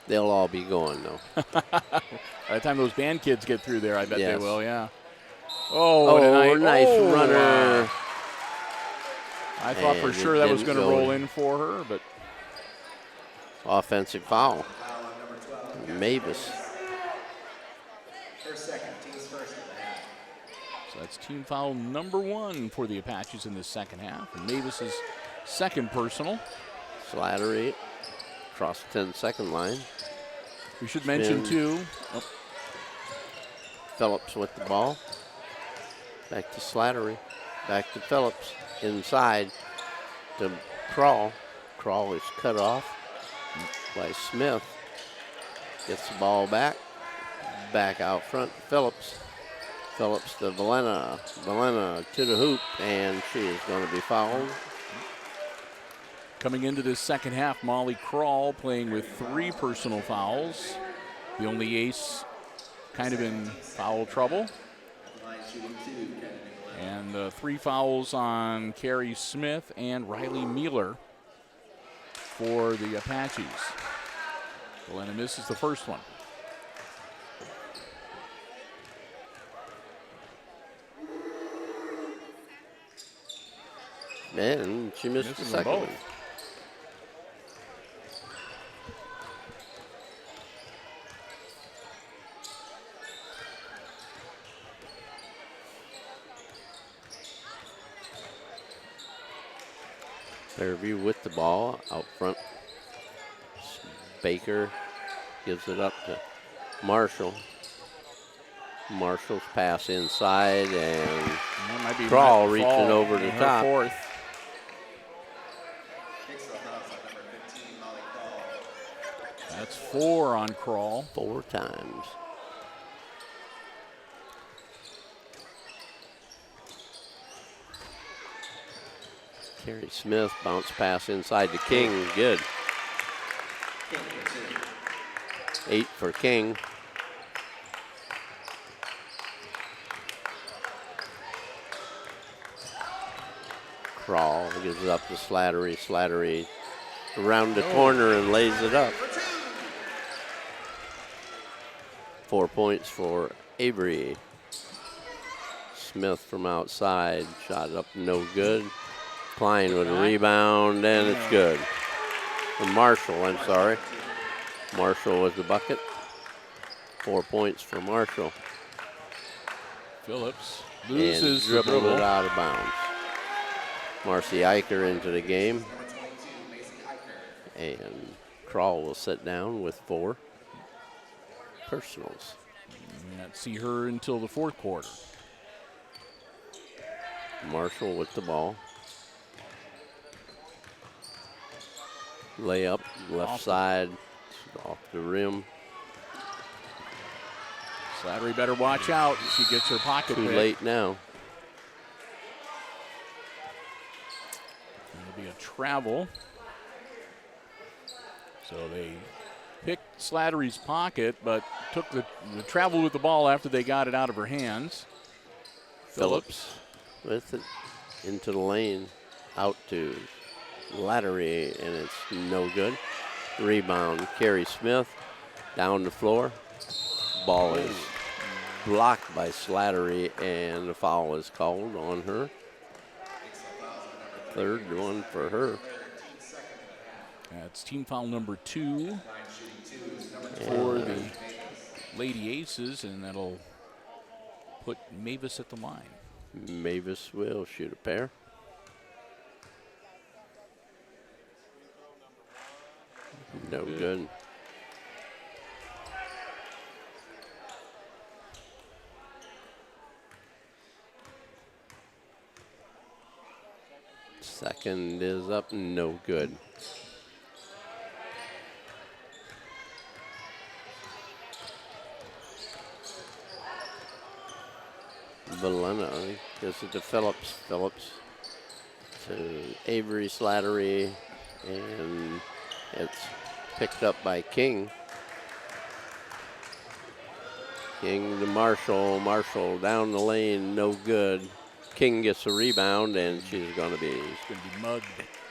they'll all be going, though. By the time those band kids get through there, I bet Yes. they will, yeah. Oh, what a nice runner. Wow. I thought for And sure it that was didn't going to go. roll in for her, but Offensive foul. Mavis. Her second, team's first in the half. so that's team foul number 1 for the Apaches in this second half. And Mavis's second personal. Slattery across the 10-second line. We should mention, too, Phillips with the ball. Back to Slattery. Back to Phillips. Inside to Crawl. Crawl is cut off by Smith. Gets the ball back. Back out front to Phillips. Phillips to Valena. Valena to the hoop, and she is going to be fouled. coming into this second half, Molly Crawl playing with 3 personal fouls. The only ace kind of in foul trouble. And 3 fouls on Carrie Smith and Riley Mueller for the Apaches. Valena misses the first one. And she missed the second one. Fairview with the ball out front. Baker gives it up to Marshall. Marshall's pass inside, and Crawl reaching over the top. Fourth. That's 4 on Crawl. 4 times. Carrie Smith bounce pass inside to King. Good. 8 for King. Crawl gives it up to Slattery. Slattery around the corner and lays it up. 4 points for Avery. Smith from outside. Shot up, no good. Klein with a rebound, and it's good. For Marshall, I'm sorry. Marshall with the bucket. 4 points for Marshall. Phillips loses the dribbled dribble. it out of bounds. Marcy Eicher into the game. And Crawl will sit down with 4 personals. We won't see her until the fourth quarter. Marshall with the ball. Layup, left side, off the rim. Slattery better watch out. She gets her pocket Too pick. late now. It'll be a travel. So they picked Slattery's pocket, but took the travel with the ball after they got it out of her hands. Phillips with it into the lane, out to Slattery, and it's no good. Rebound, Carrie Smith down the floor. Ball is blocked by Slattery, and the foul is called on her. Third one for her. That's team foul number 2 for the Lady Aces, and that'll put Mavis at the line. Mavis will shoot a pair. No good. Second is up, no good. Valena gives it to Phillips. Phillips to Avery Slattery, and it's picked up by King. King to Marshall. Marshall down the lane, no good. King gets a rebound, and she's going to be mugged.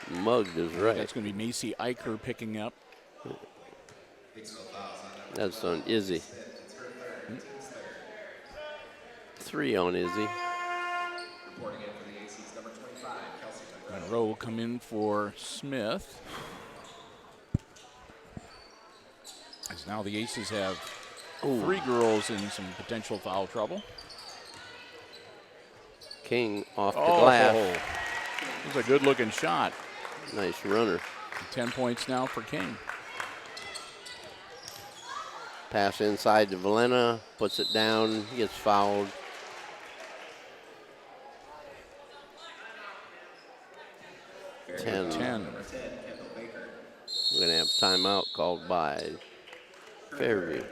Mugged is right. That's going to be Macy Eicher picking up. That's on Izzy. 3 on Izzy. Monroe will come in for Smith. As now the Aces have 3 girls in some potential foul trouble. King off the glass. It was a good-looking shot. Nice runner. 10 points now for King. Pass inside to Valena, puts it down, gets fouled. Ten. We're going to have timeout called by Fairview.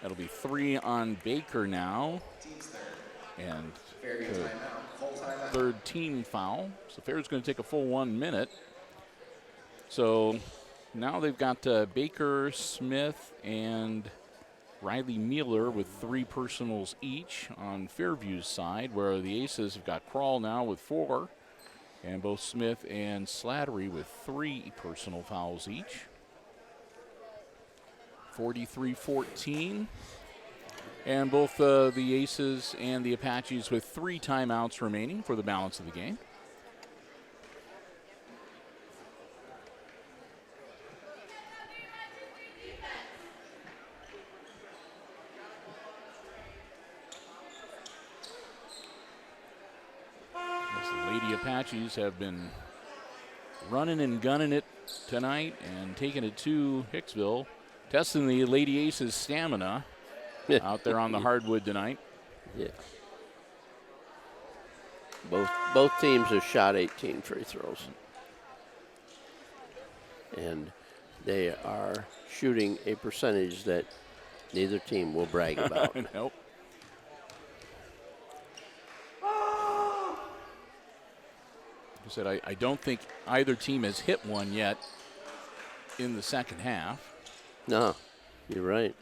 That'll be 3 on Baker now. And the third team foul. So Fairview's going to take a full 1 minute. So now they've got Baker, Smith, and Riley Mueller with 3 personals each on Fairview's side, where the Aces have got Krall now with 4, and both Smith and Slattery with 3 personal fouls each. 43-14. And both the Aces and the Apaches with 3 timeouts remaining for the balance of the game. The Apaches have been running and gunning it tonight and taking it to Hicksville, testing the Lady Aces' stamina out there on the hardwood tonight. Yeah. Both teams have shot 18 free throws. And they are shooting a percentage that neither team will brag about. Nope. I said I don't think either team has hit one yet in the second half. No, you're right.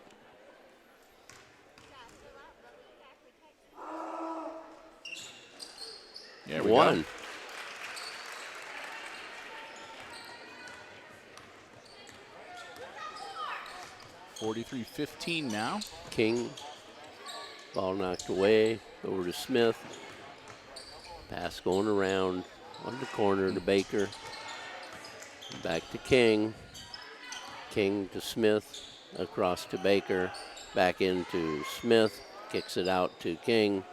There we One. go. (43-15) now. King, ball knocked away, over to Smith. Pass going around, on the corner to Baker. Back to King. King to Smith, across to Baker. Back into Smith, kicks it out to King.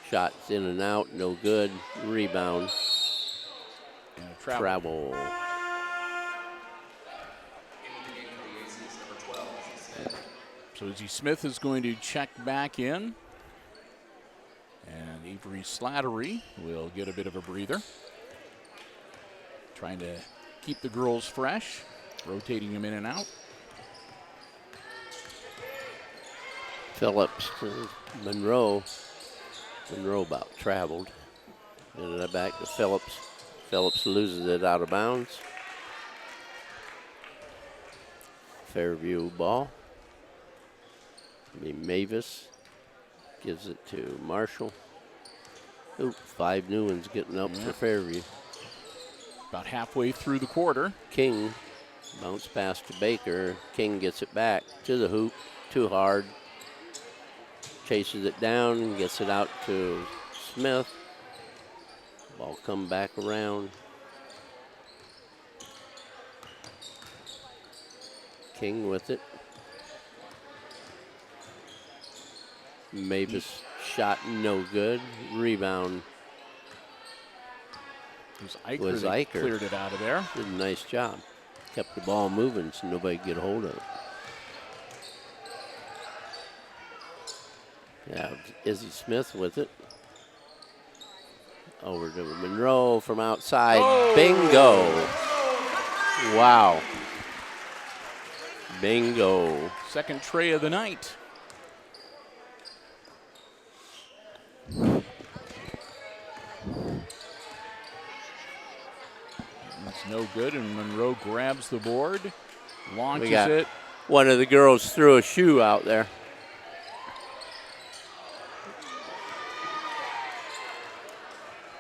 Shots in and out, no good. Rebound. And a travel. So Izzy Smith is going to check back in. And Avery Slattery will get a bit of a breather. Trying to keep the girls fresh, rotating them in and out. Phillips to Monroe. Monroe about traveled. And then back to Phillips. Phillips loses it out of bounds. Fairview ball. Mavis gives it to Marshall. Oop, 5 new ones getting up for Fairview. About halfway through the quarter. King bounce pass to Baker. King gets it back to the hoop. Too hard. Chases it down, gets it out to Smith. Ball come back around. King with it. Mavis shot no good. Rebound was Eicher. Cleared it out of there. Did a nice job. Kept the ball moving so nobody could get a hold of it. Yeah, Izzy Smith with it. Over to Monroe from outside. Oh. Bingo. Wow. Bingo. Second tray of the night. That's no good, and Monroe grabs the board, launches it. One of the girls threw a shoe out there.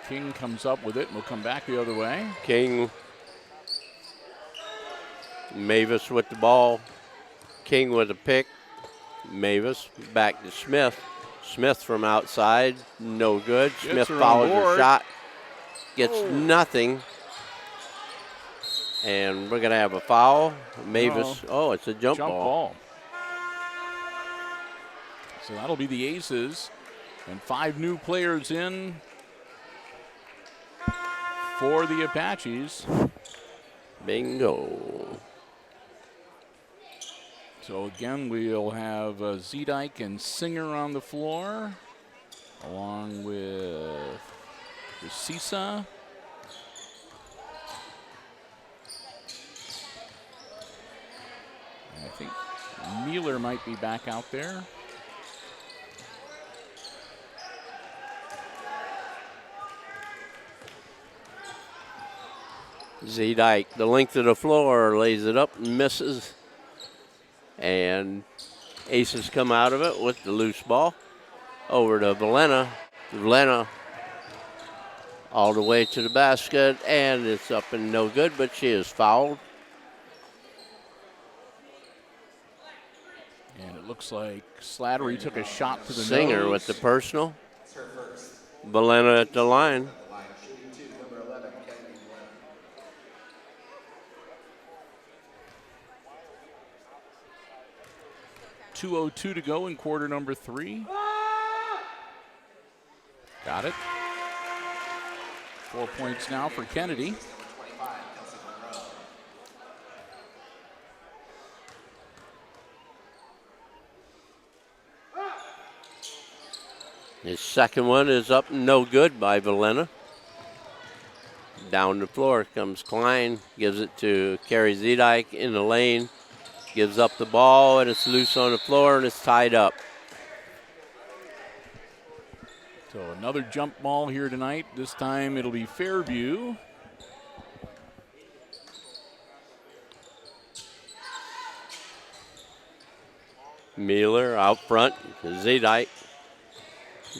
King comes up with it, and we'll come back the other way. King, Mavis with the ball. King with a pick. Mavis back to Smith. Smith from outside, no good. Smith follows her shot, gets nothing. And we're going to have a foul. Mavis, it's a jump ball. So that'll be the Aces. And 5 new players in for the Apaches. Bingo. So again, we'll have Zedike and Singer on the floor, along with Sisa. And I think Mueller might be back out there. Zedike, the length of the floor, lays it up and misses. And Aces come out of it with the loose ball. Over to Valena. Valena all the way to the basket, and it's up and no good, but she is fouled. And it looks like Slattery took a shot to the Singer nose. with the personal. Valena at the line. 2:02 to go in quarter number 3. Got it. 4 points now for Kennedy. His second one is up no good by Valena. Down the floor comes Klein, gives it to Carrie Zedike in the lane. Gives up the ball, and it's loose on the floor, and it's tied up. So another jump ball here tonight. This time it'll be Fairview. Mueller out front. Zedike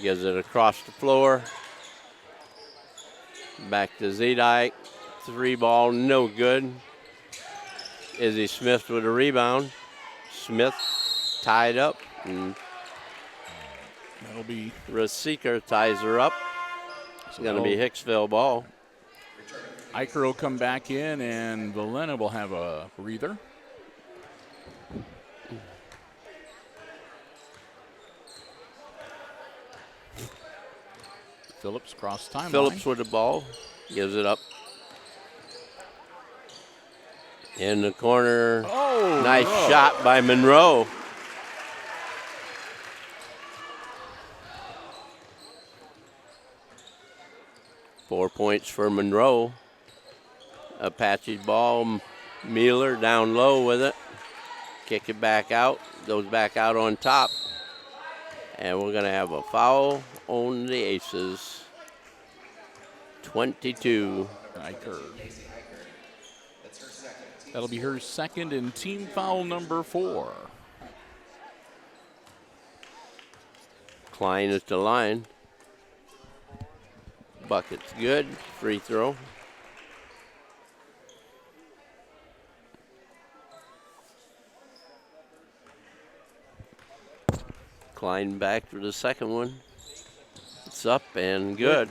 gives it across the floor. Back to Zedike. 3 ball, no good. Izzy Smith with a rebound. Smith tied up. And that'll be Rasika ties her up. It's going to be Hicksville ball. Eicher will come back in, and Valena will have a breather. Phillips cross timeline. Phillips with the ball. Gives it up. In the corner. Oh, nice Monroe. shot by Monroe. Four points for Monroe. Apache ball. Mueller down low with it. Kick it back out. Goes back out on top. And we're going to have a foul on the Aces. 22. Eicher. That'll be her second and team foul number 4. Klein at the line. Bucket's good. Free throw. Klein back for the second one. It's up and good.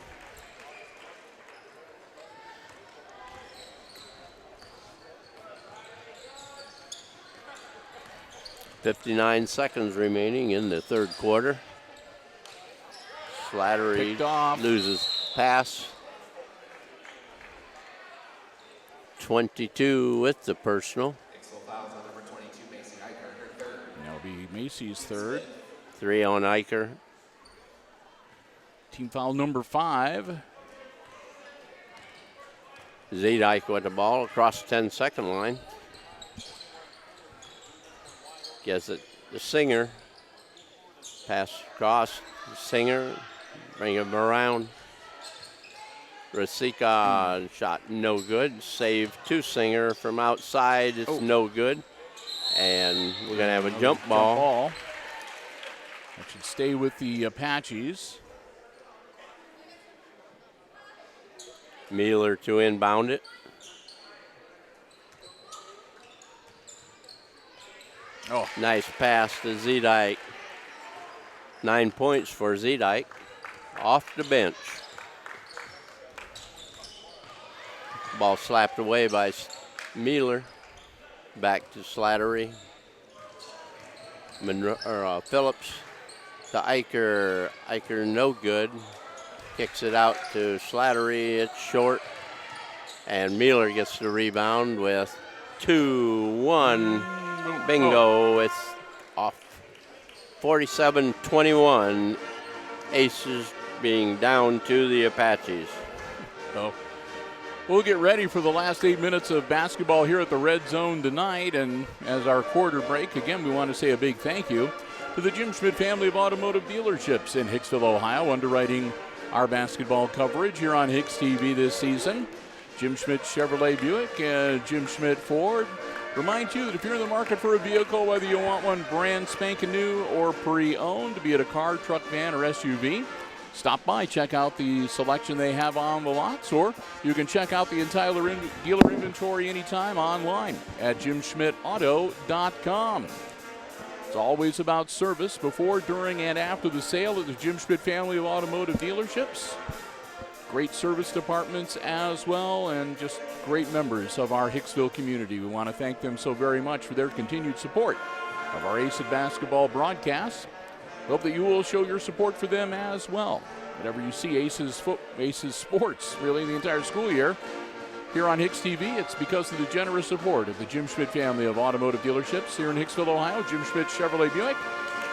59 seconds remaining in the third quarter. Slattery loses pass. 22 with the personal. That'll be Macy's third. 3 on Eicher. Team foul number 5. Zedike with the ball across the 10-second line. Gets it to Singer. Pass across. Singer. Bring him around. Rasika shot no good. Save to Singer from outside. It's no good. And we're going to have a jump ball. That should stay with the Apaches. Mueller to inbound it. Oh, nice pass to Zedike. 9 points for Zedike off the bench. Ball slapped away by Mueller. Back to Slattery. Phillips to Eicher. Eicher no good. Kicks it out to Slattery. It's short. And Mueller gets the rebound with 2-1. Bingo. It's off. 47-21. Aces being down to the Apaches. So we'll get ready for the last 8 minutes of basketball here at the Red Zone tonight. And as our quarter break, again, we want to say a big thank you to the Jim Schmidt family of automotive dealerships in Hicksville, Ohio, underwriting our basketball coverage here on HIX-TV this season. Jim Schmidt Chevrolet Buick, Jim Schmidt Ford. Remind you that if you're in the market for a vehicle, whether you want one brand spanking new or pre-owned, be it a car, truck, van, or SUV, stop by, check out the selection they have on the lots, or you can check out the entire dealer inventory anytime online at jimschmidtauto.com. It's always about service before, during, and after the sale of the Jim Schmidt family of automotive dealerships. Great service departments as well, and just great members of our Hicksville community. We want to thank them so very much for their continued support of our Ace of Basketball broadcasts. Hope that you will show your support for them as well. Whenever you see Aces Sports, really the entire school year, here on HIX-TV, it's because of the generous support of the Jim Schmidt family of automotive dealerships here in Hicksville, Ohio. Jim Schmidt Chevrolet Buick,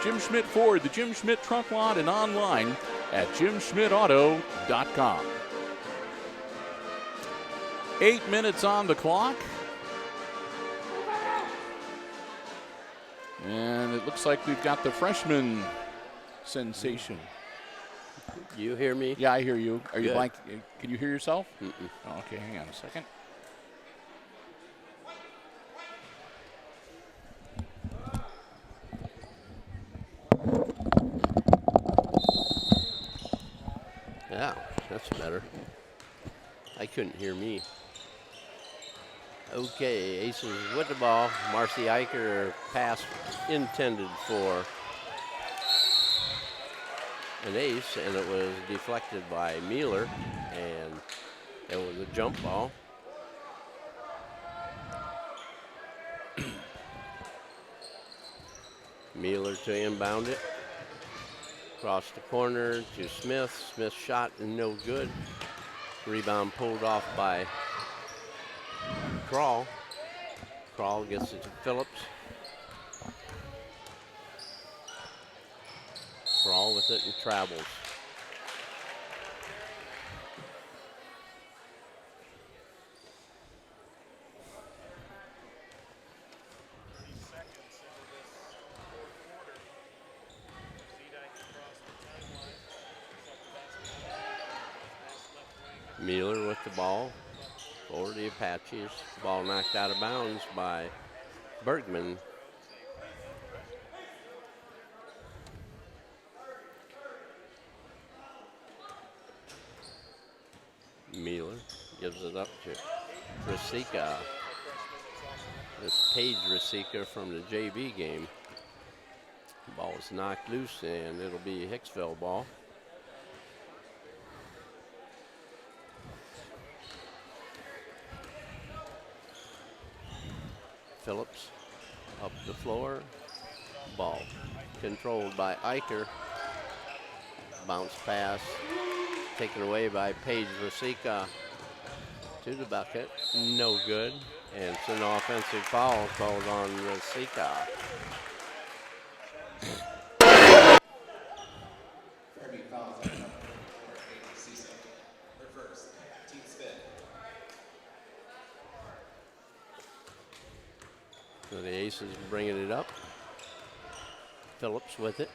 Jim Schmidt Ford, the Jim Schmidt Truck Lot, and online at jimschmidtauto.com. 8 minutes on the clock. And it looks like we've got the freshman sensation. You hear me? Yeah, I hear you. Are you Good. blank? Can you hear yourself? Mm-mm. Oh, okay, hang on a second. Yeah, that's better. I couldn't hear me. Okay, Aces with the ball. Marcy Eicher, pass intended for an ace, and it was deflected by Mueller, and it was a jump ball. Mueller to inbound it. Across the corner to Smith. Smith shot and no good. Rebound pulled off by Crawl. Crawl gets it to Phillips. Crawl with it and travels. Mueller with the ball for the Apaches. Ball knocked out of bounds by Bergman. Mueller gives it up to Rasica. This Paige Rasica from the JV game. Ball is knocked loose, and it'll be a Hicksville ball. Phillips up the floor. Ball controlled by Eicher. Bounce pass taken away by Paige Rasica to the bucket. No good. And it's an offensive foul called on Rasica. Fairview fouls on number 86. Her first, team spin. So the Aces bringing it up. Phillips with it.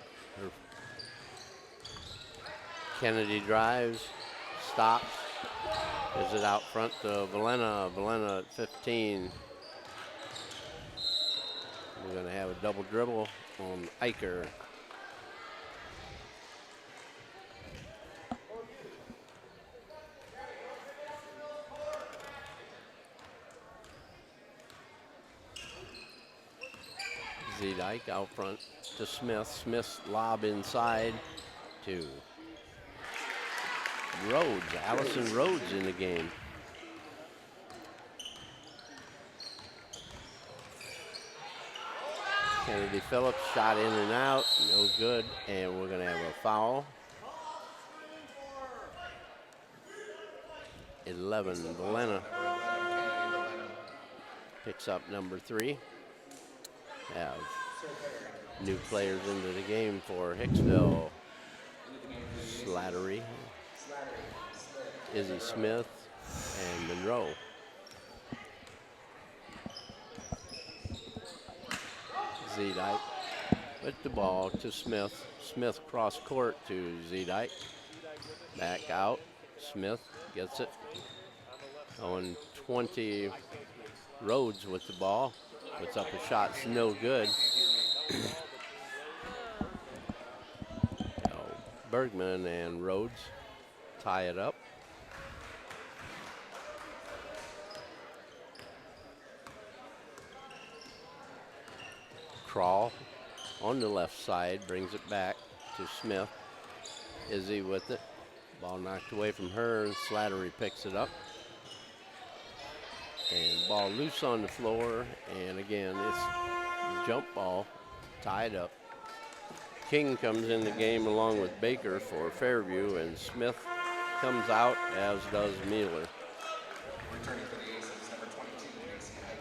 Kennedy drives, stops, gives it out front to Valena. Valena at 15. We're going to have a double dribble on Eicher. Z-Dyke out front to Smith. Smith's lob inside to Rhodes. Allison Rhodes in the game. Kennedy Phillips shot in and out, no good, and we're going to have a foul. 11, Valena picks up number 3. Have new players into the game for Hicksville. Slattery, Izzy Smith, and Monroe. Z-Dyke with the ball to Smith. Smith cross court to Z-Dyke. Back out. Smith gets it. On 20, Rhodes with the ball. Puts up a shot, it's no good. Bergman and Rhodes tie it up. Crawl on the left side, brings it back to Smith. Izzy with it. Ball knocked away from her, and Slattery picks it up. And ball loose on the floor, and again, it's jump ball, tied up. King comes in the game along with Baker for Fairview, and Smith comes out, as does Mueller. Returning for the Aces, number 22, Macy Hiker.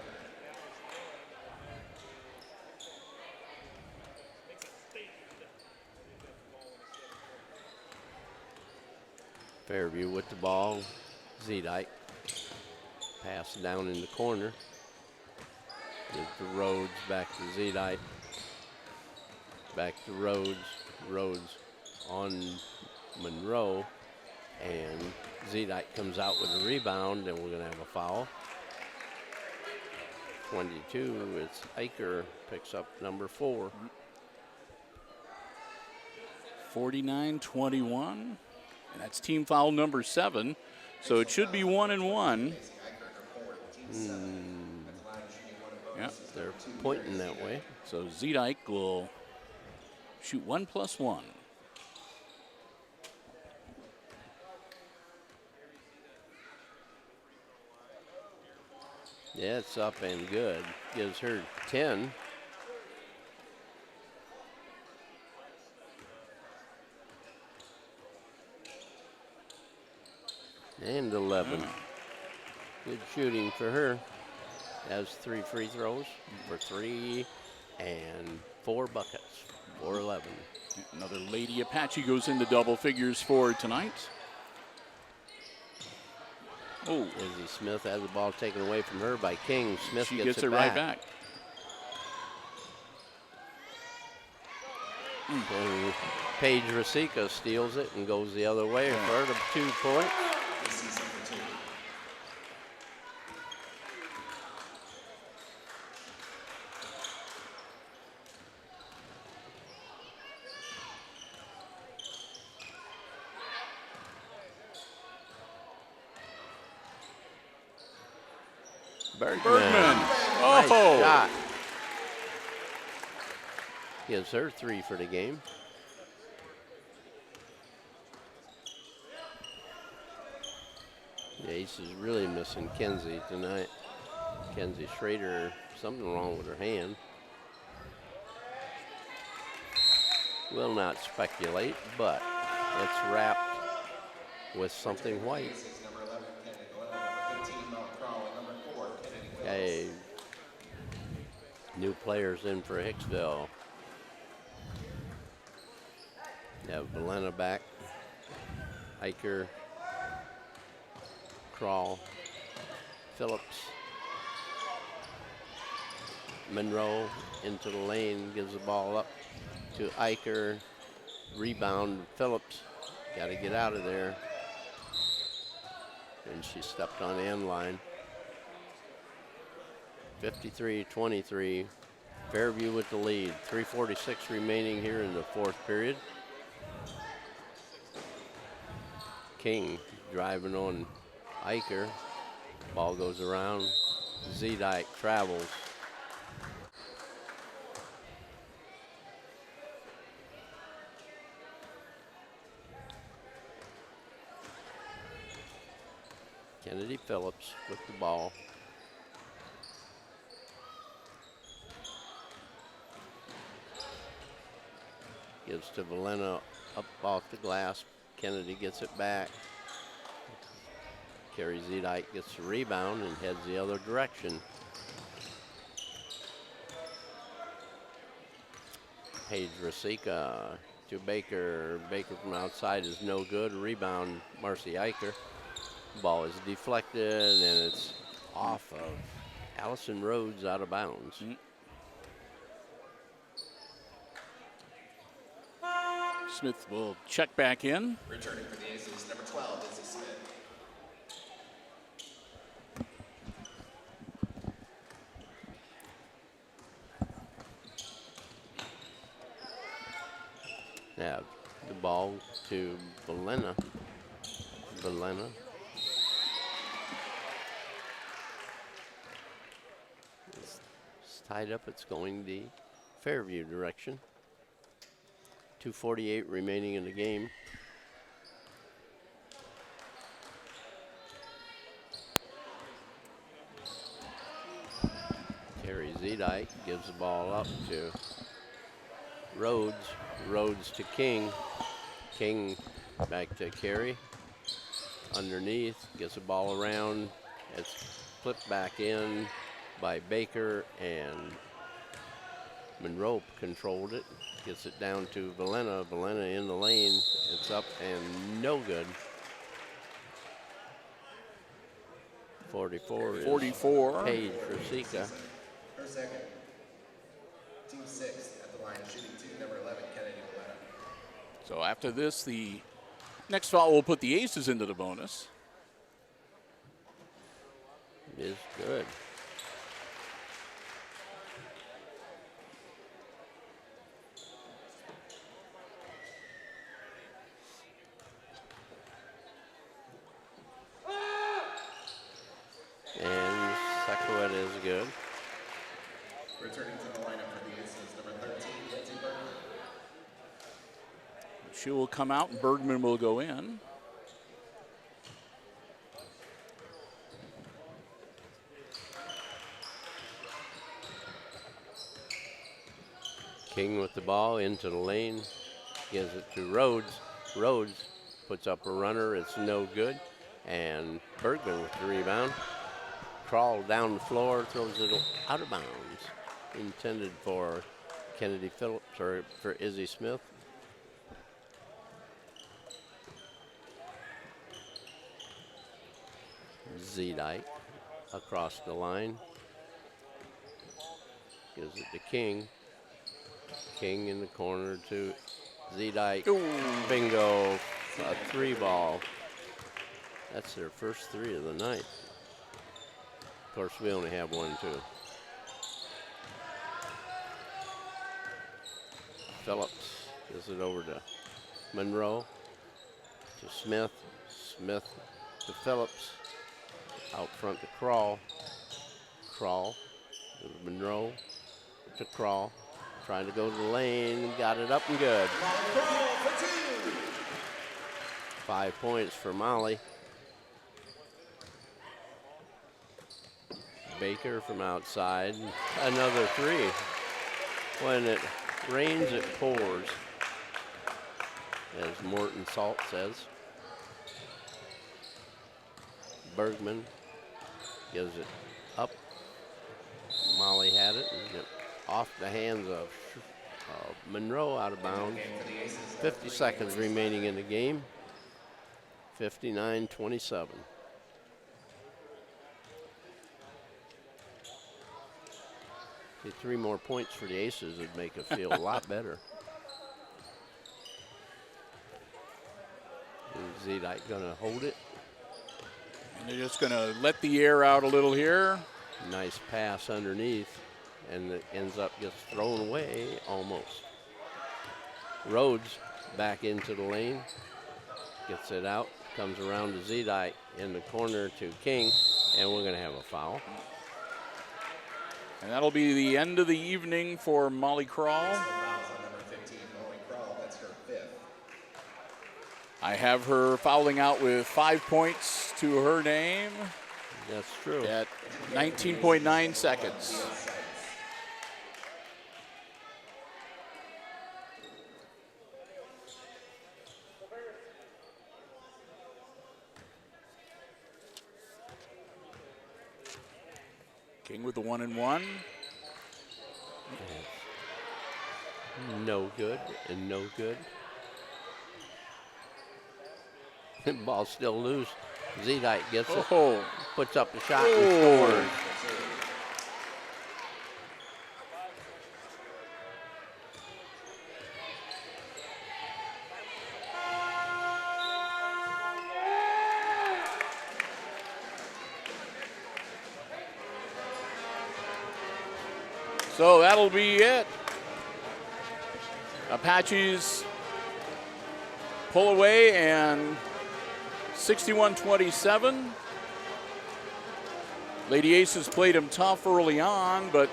Fairview with the ball. Z-Dyke. Pass down in the corner. Give to Rhodes, back to Z-Dyke. Back to Rhodes. Rhodes on Monroe. And Z-Dyke comes out with a rebound, and we're going to have a foul. 22, it's Eicher, picks up number 4. 49-21, and that's team foul number 7. So it should be 1 and 1. Yep, they're pointing that way. So Z-Dyke will shoot 1+1. Yeah, it's up and good. Gives her 10. And 11. Good shooting for her. Has 3 free throws for 3 and 4 buckets for 11. Another Lady Apache goes into double figures for tonight. Oh, Izzy Smith has the ball taken away from her by King. Smith she gets it right back. And Paige Rasica steals it and goes the other way for the 2 points. Bergman. Nice Oh! shot. Gives her 3 for the game. The Ace is really missing Kenzie tonight. Kenzie Schrader, something wrong with her hand. Will not speculate, but it's wrapped with something white. Okay, new players in for Hicksville. You have Valena back, Eicher, Crawl, Phillips, Monroe into the lane, gives the ball up to Eicher, rebound, Phillips, got to get out of there. And she stepped on the end line. 53-23, Fairview with the lead. 3:46 remaining here in the 4th period. King driving on Eicher. Ball goes around. Z-Dyke travels. Kennedy Phillips with the ball. Gives to Valena up off the glass. Kennedy gets it back. Carrie Zedike gets the rebound and heads the other direction. Paige Rasica to Baker. Baker from outside is no good. Rebound, Marcy Eicher. Ball is deflected and it's off of Allison Rhodes, out of bounds. Smith will check back in. Returning for the Aces, number 12, Izzy Smith. Now the ball to Valena. Valena. It's tied up. It's going the Fairview direction. 2:48 remaining in the game. Carrie Zedike gives the ball up to Rhodes. Rhodes to King. King back to Carey. Underneath, gets the ball around. It's flipped back in by Baker, and Monroe controlled it. Gets it down to Valena. Valena in the lane. It's up and no good. 44 is 44. Paige Rasica. Her second. Team 6 at the line of shooting 2, number 11, Kennedy Valena. So after this, the next foul will put the Aces into the bonus. Is good. And Sakuet is good. Returning to the lineup for the Aces, number 13, Lindsey Bergman. She will come out and Bergman will go in. King with the ball into the lane, gives it to Rhodes. Rhodes puts up a runner, it's no good. And Bergman with the rebound. Crawled down the floor, throws it out of bounds. Intended for Kennedy Phillips, or for Izzy Smith. Zedike across the line. Gives it to King. King in the corner to Zedike. Bingo, a 3-ball. That's their first 3 of the night. Of course, we only have 1, too. Phillips gives it over to Monroe, to Smith. Smith to Phillips. Out front to Crawl. Crawl to Monroe to Crawl. Trying to go to the lane, got it up and good. 5 points for Molly. Baker from outside, another 3. When it rains, it pours, as Morton Salt says. Bergman gives it up. Molly had it, and it off the hands of Monroe, out of bounds. 50 seconds remaining in the game. 59-27. See, 3 more points for the Aces would make it feel a lot better. Is Zedike gonna hold it? And they're just gonna let the air out a little here. Nice pass underneath, and it ends up gets thrown away almost. Rhodes back into the lane, gets it out, comes around to Zedike in the corner to King, and we're gonna have a foul. And that'll be the end of the evening for Molly Crawl. Fouls on number 15, Molly Crawl. That's her 5th. I have her fouling out with 5 points to her name. That's true. At 19.9 seconds. King with the 1-and-1. No good and no good. Ball still loose. Zedike gets it. Puts up the shot and scores. So that'll be it. Apaches pull away and 61-27. Lady Aces played them tough early on, but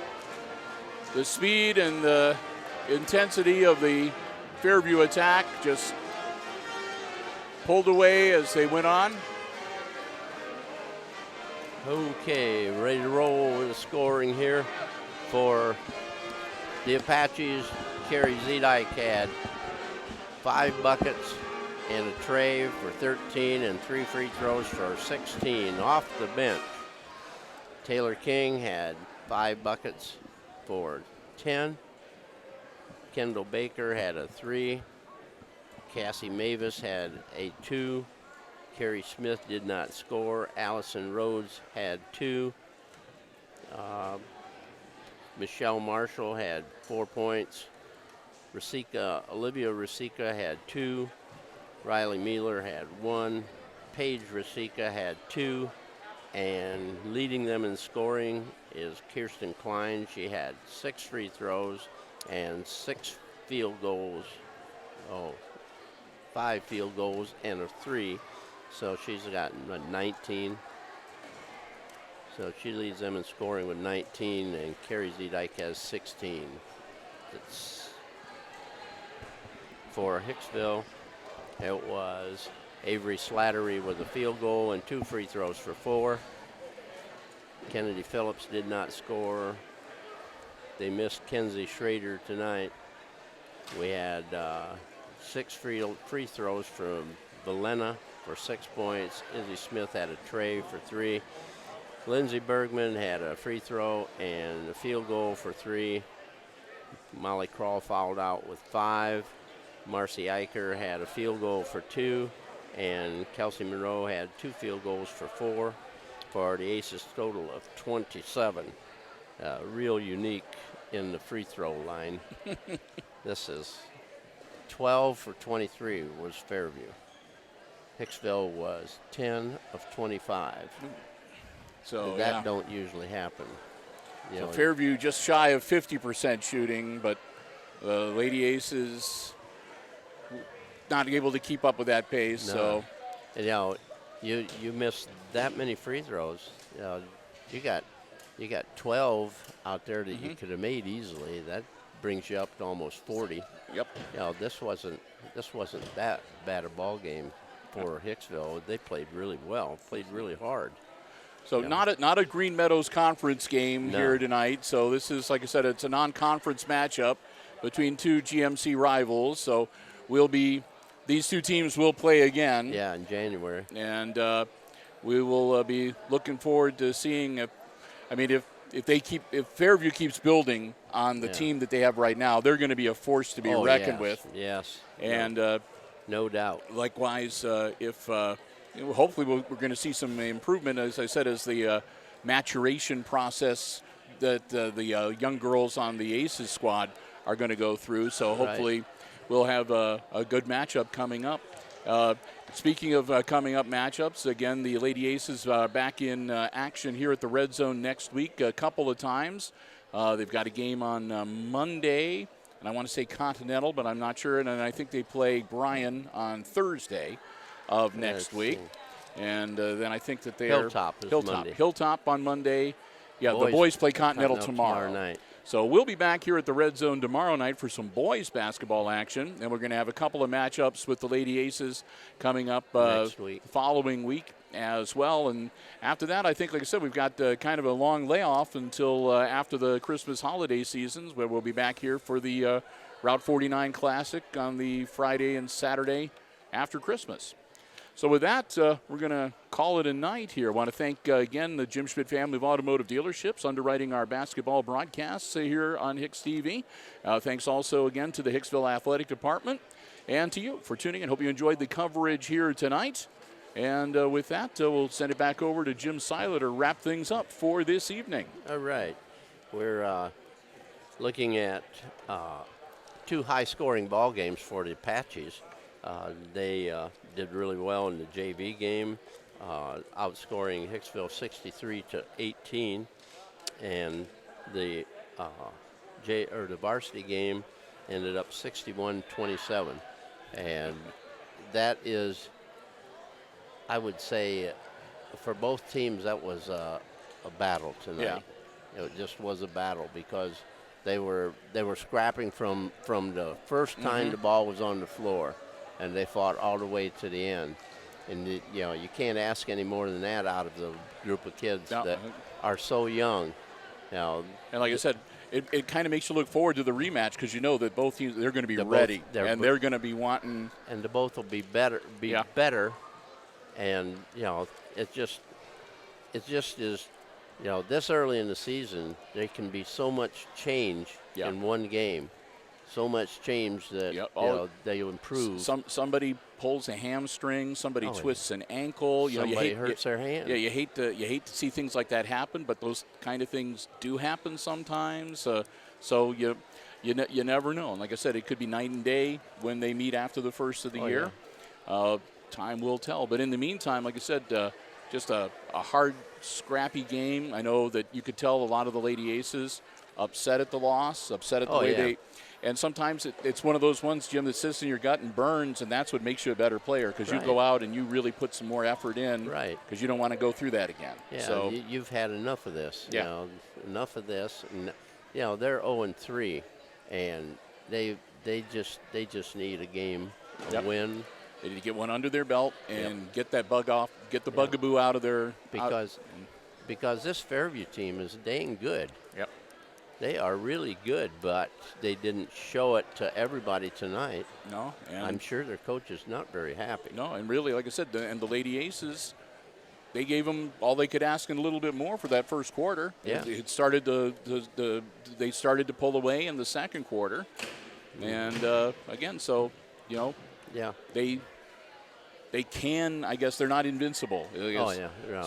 the speed and the intensity of the Fairview attack just pulled away as they went on. Okay, ready to roll with the scoring here for the Apaches. Carrie Zedike had 5 buckets and a tray for 13 and 3 free throws for 16 off the bench. Taylor King had 5 buckets for 10. Kendall Baker had a 3. Cassie Mavis had a 2. Carrie Smith did not score. Allison Rhodes had 2. Michelle Marshall had 4 points. Olivia Rasica had 2. Riley Mueller had 1. Paige Rasica had 2. And leading them in scoring is Kirsten Klein. She had 6 free throws and 6 field goals. 5 field goals and a 3. So she's got 19. So she leads them in scoring with 19, and Carrie Zedike has 16. It's for Hicksville, it was Avery Slattery with a field goal and 2 free throws for 4. Kennedy Phillips did not score. They missed Kenzie Schrader tonight. We had 6 free throws from Valena for 6 points. Izzy Smith had a tray for 3. Lindsey Bergman had a free throw and a field goal for 3. Molly Kroll fouled out with 5. Marcy Eicher had a field goal for 2. And Kelsey Monroe had 2 field goals for 4. For the Aces total of 27. Real unique in the free throw line. This is 12 for 23 was Fairview. Hicksville was 10 of 25. So that don't usually happen. So Fairview just shy of 50% shooting, but the Lady Aces not able to keep up with that pace. No. So, you miss that many free throws. You got 12 out there that you could have made easily. That brings you up to almost 40. Yep. This wasn't that bad a ball game for Hicksville. They played really well, played really hard. So not a Green Meadows Conference game here tonight. So this is, like I said, it's a non-conference matchup between 2 GMC rivals. So these 2 teams will play again. Yeah, in January. And we will be looking forward to seeing if Fairview keeps building on the team that they have right now, they're going to be a force to be reckoned with. Yes. And no doubt. Likewise, hopefully we're going to see some improvement, as I said, as the maturation process that the young girls on the Aces squad are going to go through. So hopefully we'll have a good matchup coming up. Speaking of coming up matchups, again, the Lady Aces back in action here at the Red Zone next week a couple of times. They've got a game on Monday, and I want to say Continental, but I'm not sure. And I think they play Bryan on Thursday of next week. And then I think that they Hilltop is Monday. Hilltop on Monday. Yeah, the boys play Continental tomorrow night. So we'll be back here at the Red Zone tomorrow night for some boys basketball action. And we're going to have a couple of matchups with the Lady Aces coming up next week, following week as well. And after that, I think, like I said, we've got kind of a long layoff until after the Christmas holiday seasons, where we'll be back here for the Route 49 Classic on the Friday and Saturday after Christmas. So with that, we're going to call it a night here. I want to thank, again, the Jim Schmidt family of automotive dealerships underwriting our basketball broadcasts here on HIX-TV. Thanks also, again, to the Hicksville Athletic Department and to you for tuning in. Hope you enjoyed the coverage here tonight. And with that, we'll send it back over to Jim Seiler to wrap things up for this evening. All right. We're looking at 2 high-scoring ball games for the Apaches. They did really well in the JV game, outscoring Hicksville 63-18, and the varsity game ended up 61-27, and that is, I would say, for both teams, that was a battle tonight. Yeah. It just was a battle because they were scrapping from the first time the ball was on the floor, and they fought all the way to the end. And you can't ask any more than that out of the group of kids that are so young. And like I said, it kind of makes you look forward to the rematch because you know that both teams, they're going to be ready, and they're going to be wanting. And the both will be better. Better. And it just is. This early in the season, there can be so much change in one game. So much change that they improve. Somebody pulls a hamstring, somebody twists an ankle. Somebody hurts their hand. Yeah, you hate to see things like that happen, but those kind of things do happen sometimes. So you never know. And like I said, it could be night and day when they meet after the first of the year. Yeah. Time will tell. But in the meantime, like I said, just a hard, scrappy game. I know that you could tell a lot of the Lady Aces upset at the loss, upset at the way they. And sometimes it's one of those ones, Jim, that sits in your gut and burns, and that's what makes you a better player because you go out and you really put some more effort in because you don't want to go through that again. Yeah, so you've had enough of this. Enough of this. And, they're 0-3, and they just need a game, a win. They need to get one under their belt and get that bug off, get the bugaboo out of their because this Fairview team is dang good. Yep. They are really good, but they didn't show it to everybody tonight. No. And I'm sure their coach is not very happy. No, and really, like I said, and the Lady Aces, they gave them all they could ask and a little bit more for that first quarter. Yeah. It started they started to pull away in the second quarter. And, again, so, they can, I guess they're not invincible.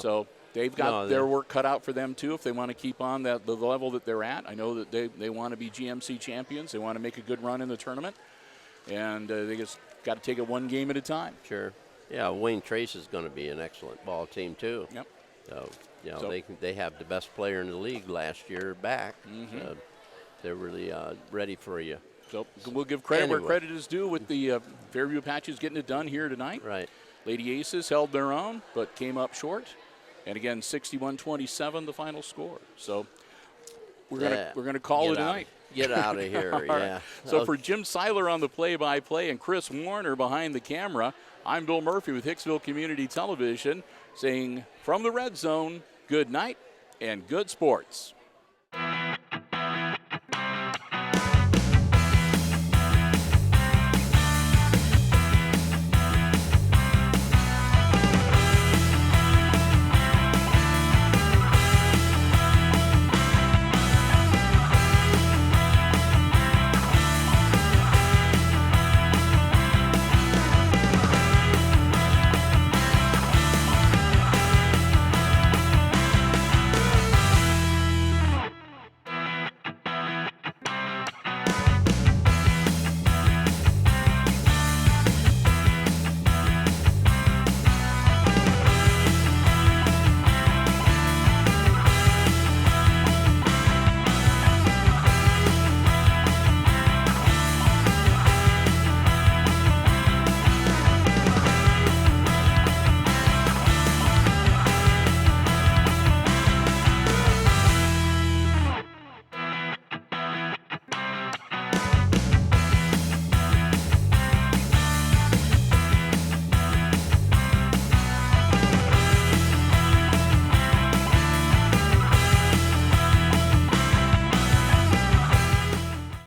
So they've got their work cut out for them, too, if they want to keep on the level that they're at. I know that they want to be GMC champions. They want to make a good run in the tournament. And they just got to take it one game at a time. Sure. Yeah, Wayne Trace is going to be an excellent ball team, too. Yep. So, they have the best player in the league last year back. They're really ready for you. So we'll give credit where credit is due with the Fairview Apaches getting it done here tonight. Right. Lady Aces held their own, but came up short. And again, 61-27, the final score. So we're gonna call it a night. Get out of here, yeah. So for Jim Seiler on the play-by-play and Chris Warner behind the camera, I'm Bill Murphy with Hicksville Community Television saying from the Red Zone, good night and good sports.